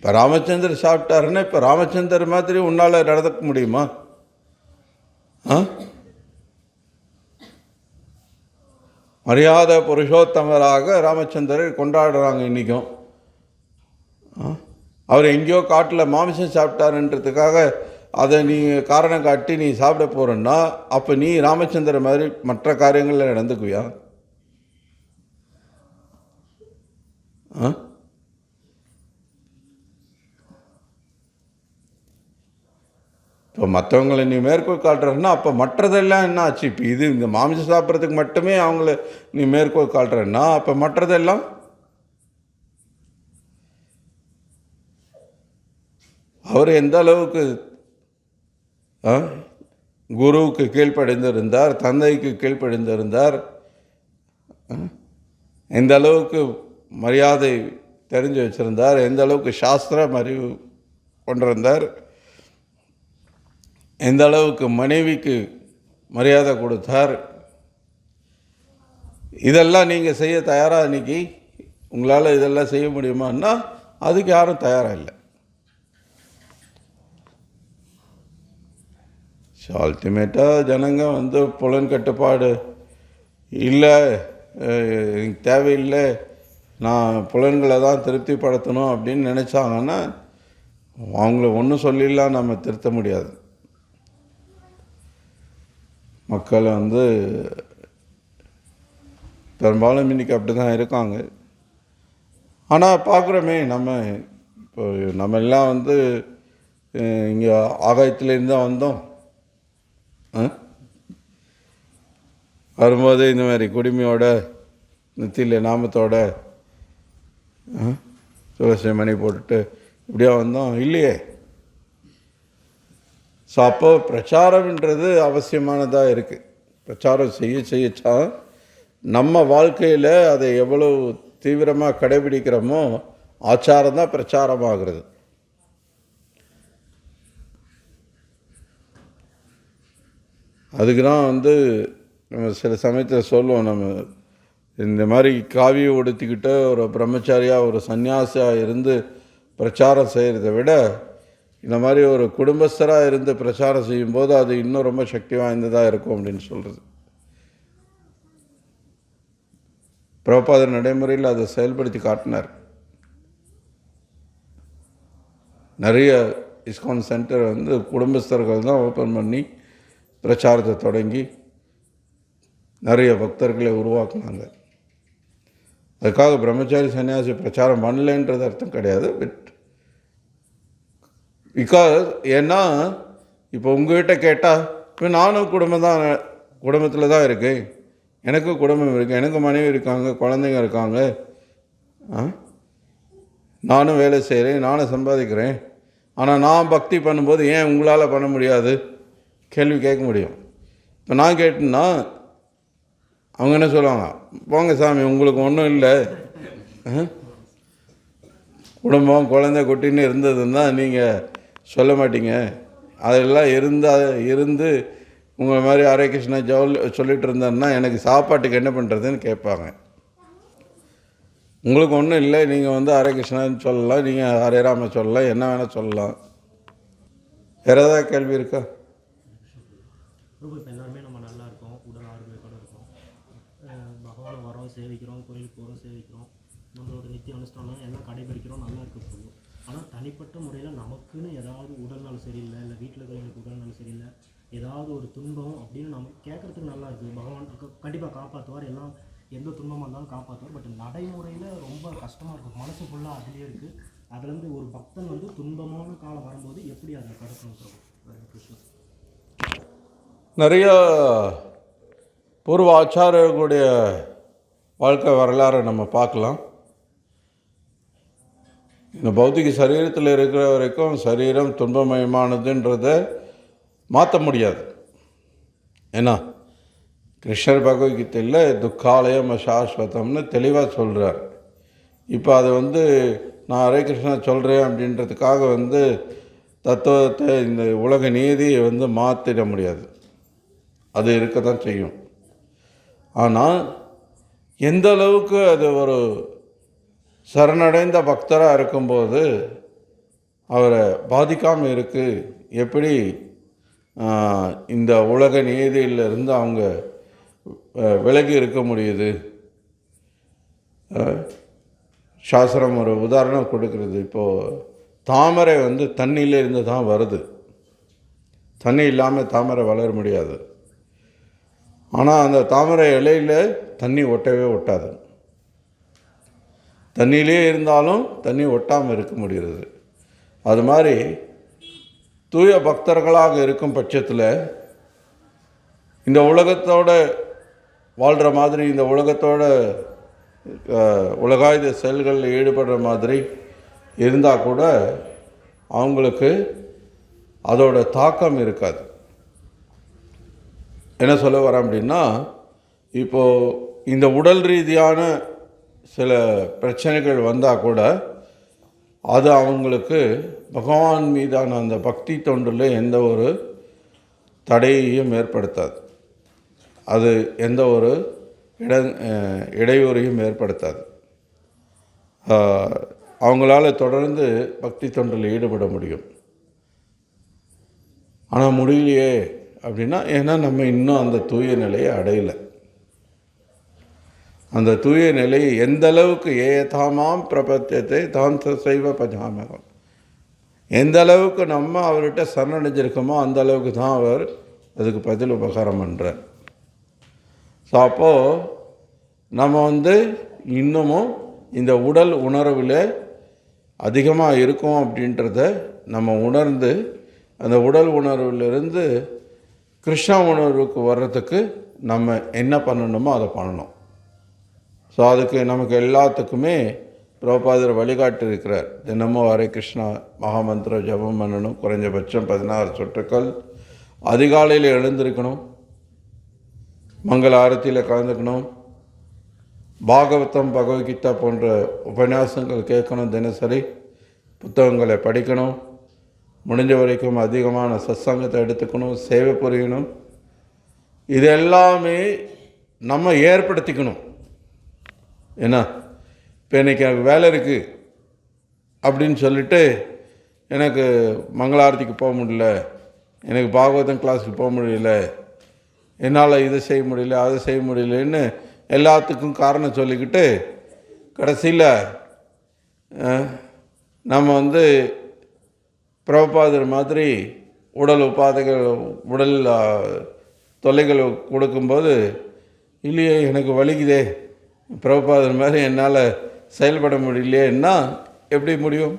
இப்போ ராமச்சந்திரர் சாப்பிட்டாருன்னா இப்போ ராமச்சந்திரர் மாதிரி உன்னால் நடந்துக்க முடியுமா? ஆ, மரியாதை புருஷோத்தமராக ராமச்சந்திரர் கொண்டாடுறாங்க இன்றைக்கும். அவர் எங்கேயோ காட்டில் மாமிசம் சாப்பிட்டாருன்றதுக்காக அதை நீ காரணம் காட்டி நீ சாப்பிட போகிறன்னா அப்போ நீ ராமச்சந்திரன் மாதிரி மற்ற காரியங்களில் நடந்துக்குவியா? ஆ, இப்போ மற்றவங்களை நீ மேற்கோள் காட்டுறன்னா அப்போ மற்றதெல்லாம் என்ன ஆச்சு? இப்போ இது இந்த மாமிசம் சாப்பிட்றதுக்கு மட்டுமே அவங்கள நீ மேற்கோள் காட்டுறன்னா அப்போ மற்றதெல்லாம் அவர் எந்த அளவுக்கு குருவுக்கு கீழ்ப்படிந்திருந்தார், தந்தைக்கு கீழ்ப்படிந்திருந்தார், எந்த அளவுக்கு மரியாதை தெரிஞ்சு வச்சுருந்தார், எந்த அளவுக்கு சாஸ்திரம் அறிவு கொண்டிருந்தார், எந்த அளவுக்கு மனைவிக்கு மரியாதை கொடுத்தார், இதெல்லாம் நீங்கள் செய்ய தயாராக இன்னைக்கு உங்களால் இதெல்லாம் செய்ய முடியுமான்னா அதுக்கு யாரும் தயாராக இல்லை. ஸோ அல்டிமேட்டாக ஜனங்க புலன் கட்டுப்பாடு இல்லை, எனக்கு தேவையில்லை, நான் புலன்களை தான் திருப்திப்படுத்தணும் அப்படின்னு நினச்சாங்கன்னா அவங்கள ஒன்றும் சொல்லிடலாம் நம்ம திருத்த முடியாது. மக்கள் பெரும்பாலும் இன்றைக்கி அப்படி தான் இருக்காங்க. ஆனால் பார்க்குறோமே இப்போ நம்ம எல்லாம் இங்கே ஆகாயத்துலேருந்து தான் வந்தோம். வரும்போது இந்த மாதிரி குடுமையோட நெத்தியில் நாமத்தோட துளசி மணி போட்டுட்டு இப்படியா வந்தோம் இல்லையே. ஸோ அப்போ பிரச்சாரம்ன்றது அவசியமானதாக இருக்குது. பிரச்சாரம் செய்யச்சா நம்ம வாழ்க்கையில் அதை எவ்வளோ தீவிரமாக கடைபிடிக்கிறோமோ ஆச்சாரம் தான் பிரச்சாரமாகிறது. அதுக்கு தான் நம்ம சில சமயத்தில் சொல்லுவோம், நம்ம இந்த மாதிரி காவியை உடுத்திக்கிட்ட ஒரு பிரம்மச்சாரியாக ஒரு சன்னியாசியாக இருந்து பிரச்சாரம் செய்கிறத விட இந்த மாதிரி ஒரு குடும்பஸ்தராக இருந்து பிரச்சாரம் செய்யும்போது அது இன்னும் ரொம்ப சக்தி வாய்ந்ததாக இருக்கும் அப்படின்னு சொல்கிறது. பிரபுபாதர் நடைமுறையில் அதை செயல்படுத்தி காட்டினார். நிறைய இஸ்கான் சென்டர் குடும்பஸ்தர்கள் தான் ஓப்பன் பண்ணி பிரச்சாரத்தை தொடங்கி நிறைய பக்தர்களை உருவாக்குனாங்க. அதுக்காக பிரம்மச்சாரி சன்னியாசி பிரச்சாரம் பண்ணலைன்றது அர்த்தம் கிடையாது. ஏன்னா இப்போ உங்கள்கிட்ட கேட்டால் இப்போ நானும் குடும்பத்தில் தான் இருக்கேன், எனக்கும் குடும்பம் இருக்குது, எனக்கு மனைவி இருக்காங்க, குழந்தைங்க இருக்காங்க, நானும் வேலை செய்கிறேன், நானும் சம்பாதிக்கிறேன். ஆனால் நான் பக்தி பண்ணும்போது ஏன் உங்களால் பண்ண முடியாது கேள்வி கேட்க முடியும். இப்போ நான் கேட்டேன்னா அவங்க என்ன சொல்லுவாங்க, போங்க சாமி உங்களுக்கு ஒன்றும் இல்லை, குடும்பம் குழந்தை குட்டின்னு இருந்ததுன்னா நீங்கள் சொல்ல மாட்டீங்க, அதெல்லாம் இருந்து உங்களை மாதிரி ஹரே கிருஷ்ணா சொல்லிட்டு இருந்தேன்னா எனக்கு சாப்பாட்டுக்கு என்ன பண்ணுறதுன்னு கேட்பாங்க. உங்களுக்கு ஒன்றும் இல்லை, நீங்கள் ஹரே கிருஷ்ணான்னு சொல்லலாம், நீங்கள் ஹரே ராம சொல்லலாம், என்ன வேணால் சொல்லலாம். வேறு ஏதாவது கேள்வி இருக்கா? இப்போ எல்லாருமே நம்ம நல்லா இருக்கோம், உடல் ஆரோக்கியத்தோடு இருக்கோம், பகவானை வரோம் சேவிக்கிறோம், கோயிலுக்கு போகிறோம் சேவிக்கிறோம், நம்மளோட நித்திய அனுஷ்டானம் எல்லாம் கடைபிடிக்கிறோம், நல்லா இருக்க போகும். ஆனால் தனிப்பட்ட முறையில் நமக்குன்னு ஏதாவது உடல்நலம் சரியில்லை, இல்லை வீட்டில் இருக்கிறவங்களுக்கு உடல்நலம் சரியில்லை, ஏதாவது ஒரு துன்பம் அப்படின்னு நம்ம கேட்குறதுக்கு நல்லா இருக்குது. பகவான் கண்டிப்பாக காப்பாற்றுவார், எல்லாம் எந்த துன்பமாக இருந்தாலும் காப்பாற்றுவார். பட் நடைமுறையில் ரொம்ப கஷ்டமாக இருக்கும், மனசு ஃபுல்லாக அதுலேயே இருக்குது. அதுலேருந்து ஒரு பக்தன் துன்பமான காலம் வரும்போது எப்படி அதை கடக்கணும் கிருஷ்ணன்? நிறைய பூர்வ ஆச்சாரியர்களுடைய வாழ்க்கை வரலாறை நம்ம பார்க்கலாம். இந்த பௌத்திக சரீரத்தில் இருக்கிற வரைக்கும் சரீரம் துன்பமயமானதுன்றதை மாற்ற முடியாது. ஏன்னா கிருஷ்ணர் பகவத்கீதையில் துக்காலயம் அசாஸ்வதம்னு தெளிவாக சொல்கிறார். இப்போ அதை நான் ஹரே கிருஷ்ணா சொல்கிறேன் அப்படின்றதுக்காக தத்துவத்தை இந்த உலக நீதியை மாற்றிட முடியாது, அது இருக்க தான் செய்யும். ஆனால் எந்த அளவுக்கு அது ஒரு சரணடைந்த பக்தராக இருக்கும்போது அவரை பாதிக்காமல் இருக்குது. எப்படி இந்த உலக நீதியிலிருந்து அவங்க விலகி இருக்க முடியுது? சாஸ்திரம் ஒரு உதாரணம் கொடுக்குறது. இப்போது தாமரை தண்ணியில இருந்து தான் வருது. தண்ணி இல்லாமல் தாமரை வளர முடியாது. ஆனால் அந்த தாமரை இலையில் தண்ணி ஒட்டவே ஒட்டாது. தண்ணியிலே இருந்தாலும் தண்ணி ஒட்டாமல் இருக்க முடிகிறது. அது மாதிரி தூய பக்தர்களாக இருக்கும் பட்சத்தில் இந்த உலகத்தோட வாழ்கிற மாதிரி, இந்த உலகத்தோட உலகாயுத செயல்களில் ஈடுபடுற மாதிரி இருந்தால் கூட அவங்களுக்கு அதோட தாக்கம் இருக்காது. என்ன சொல்ல வரேன் அப்படின்னா, இப்போது இந்த உடல் ரீதியான சில பிரச்சனைகள் வந்தால் கூட அது அவங்களுக்கு பகவான் மீதான அந்த பக்தி தொண்டில் எந்த ஒரு தடையையும் ஏற்படுத்தாது. அது எந்த ஒரு இடையூறையும் ஏற்படுத்தாது. அவங்களால தொடர்ந்து பக்தி தொண்டில் ஈடுபட முடியும். ஆனால் முடியலையே அப்படின்னா, ஏன்னா நம்ம இன்னும் அந்த தூய நிலையை அடையலை. அந்த தூய நிலையை எந்த அளவுக்கு ஏதாமாம் பிரபத்தியத்தை தான் செய்வ பஜாமகம், எந்த அளவுக்கு நம்ம அவர்கிட்ட சரணடைஞ்சிருக்கோமோ அந்த அளவுக்கு தான் அவர் அதுக்கு பதில் உபகாரம் பண்ணுறார். ஸோ அப்போது நம்ம இன்னமும் இந்த உடல் உணர்வில் அதிகமாக இருக்கோம் அப்படின்றத நம்ம உணர்ந்து, அந்த உடல் உணர்விலிருந்து கிருஷ்ண உணர்வுக்கு வர்றதுக்கு நம்ம என்ன பண்ணணுமோ அதை பண்ணணும். ஸோ அதுக்கு நமக்கு எல்லாத்துக்குமே பிரபுபாதர் வழிகாட்டு இருக்கிறார். தினமும் ஹரே கிருஷ்ணா மகாமந்திரம் ஜபம் பண்ணணும். குறைஞ்சபட்சம் 16 சொட்டுக்கள். அதிகாலையில் எழுந்திருக்கணும். மங்கள ஆரத்தியில் கலந்துக்கணும். பாகவதம் பகவத்கீதா போன்ற உபன்யாசங்கள் கேட்கணும். தினசரி புத்தகங்களை படிக்கணும். முடிஞ்ச வரைக்கும் அதிகமான சத்சங்கத்தை எடுத்துக்கணும். சேவை புரியணும். இது எல்லாமே நம்ம ஏற்படுத்திக்கணும். ஏன்னா இப்போ இன்றைக்கி எனக்கு வேலை இருக்குது அப்படின்னு சொல்லிட்டு எனக்கு மங்களாரத்திக்கு போக முடியல, எனக்கு பாகவதம் கிளாஸுக்கு போக முடியல, என்னால் இதை செய்ய முடியல, அதை செய்ய முடியலன்னு எல்லாத்துக்கும் காரணம் சொல்லிக்கிட்டு கடைசியில் நம்ம பிரபுபாதர் மாதிரி உடல் உபாதைகள், உடல் தொல்லைகள் கொடுக்கும்போது, இல்லையே எனக்கு வலிக்குதே, பிரபுபாதர் மாதிரி என்னால் செயல்பட முடியலையேன்னா எப்படி முடியும்?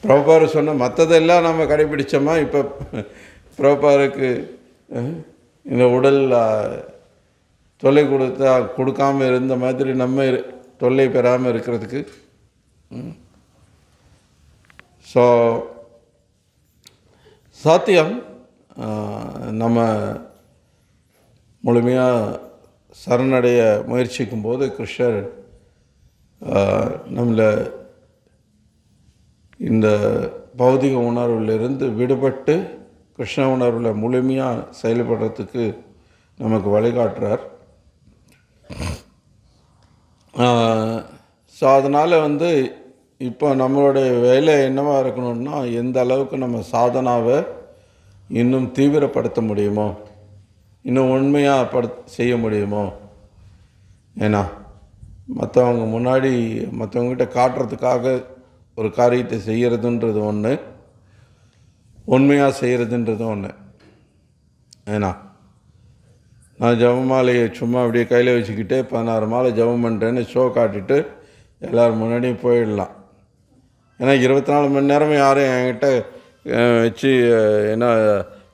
பிரபுபாதர் சொன்ன மற்றதெல்லாம் நம்ம கடைபிடிச்சோமா? இப்போ பிரபுபாதருக்கு இந்த உடல் தொல்லை கொடுக்காமல் இருந்த மாதிரி நம்ம தொல்லை பெறாமல் இருக்கிறதுக்கு. ஸோ சாத்தியம் நம்ம முழுமையாக சரணடைய முயற்சிக்கும் போது கிருஷ்ணர் நம்மளை இந்த பௌதிக உணர்விலிருந்து விடுபட்டு கிருஷ்ண உணர்வில் முழுமையாக செயல்படுறதுக்கு நமக்கு வழிகாட்டுறார். ஸோ அதனால் இப்போ நம்மளுடைய வேலை என்னவாக இருக்கணும்னா, எந்த அளவுக்கு நம்ம சாதனாவை இன்னும் தீவிரப்படுத்த முடியுமோ, இன்னும் உண்மையாக செய்ய முடியுமோ. ஏன்னா மற்றவங்க முன்னாடி மற்றவங்ககிட்ட காட்டுறதுக்காக ஒரு காரியத்தை செய்கிறதுன்றது ஒன்று, உண்மையாக செய்கிறதுன்றது ஒன்று. ஏன்னா நான் ஜபமாலையை சும்மா அப்படியே கையில் வச்சுக்கிட்டே 16 மாலை ஜபம் பண்ணுறேன்னு ஷோ காட்டிட்டு எல்லோரும் முன்னாடியும் போயிடலாம். ஏன்னா 24 மணி நேரமும் யாரும் என்கிட்ட வச்சு என்ன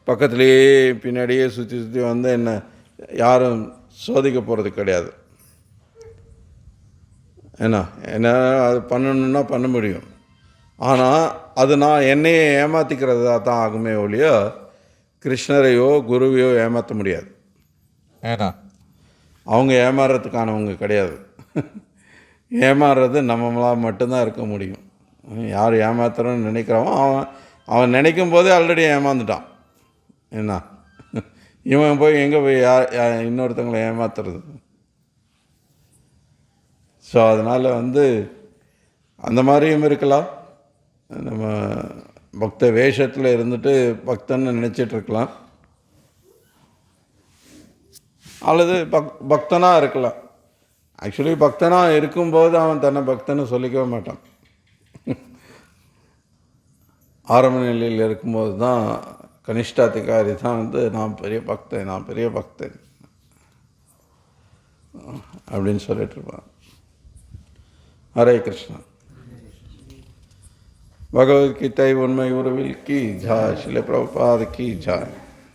பக்கத்துலேயே பின்னாடியே சுற்றி சுற்றி என்ன யாரும் சோதிக்க போகிறது கிடையாது. ஏன்னா என்ன அது பண்ணணுன்னா பண்ண முடியும். ஆனால் அது நான் என்னையே ஏமாற்றிக்கிறதா தான் ஆகுமே ஒழிய கிருஷ்ணரையோ குருவையோ ஏமாற்ற முடியாது. ஏன்னா அவங்க ஏமாறுறதுக்கானவங்க கிடையாது. ஏமாறுறது நம்மளால் மட்டும்தான் இருக்க முடியும். யார் ஏமாத்துறோன்னு நினைக்கிறவன் அவன் நினைக்கும் போதே ஆல்ரெடி ஏமாந்துட்டான். என்ன இவன் போய் எங்கே போய் இன்னொருத்தவங்களை ஏமாத்துறது? ஸோ அதனால் அந்த மாதிரியும் இருக்கலாம். நம்ம பக்த வேஷத்தில் இருந்துட்டு பக்தன்னு நினச்சிட்ருக்கலாம். அல்லது பக்தனாக இருக்கலாம். ஆக்சுவலி பக்தனாக இருக்கும்போது அவன் தன்னை பக்தன்னு சொல்லிக்கவே மாட்டான். ஆரம்ப நிலையில் இருக்கும்போது தான் கனிஷ்டாதிகாரி தான் நான் பெரிய பக்தன் அப்படின்னு சொல்லிட்டு இருப்பான். ஹரே கிருஷ்ணா. பகவத்கீதை உண்மை உறவில் கி ஜாய். ஸ்ரீல பிரபுபாத் கி ஜாய்.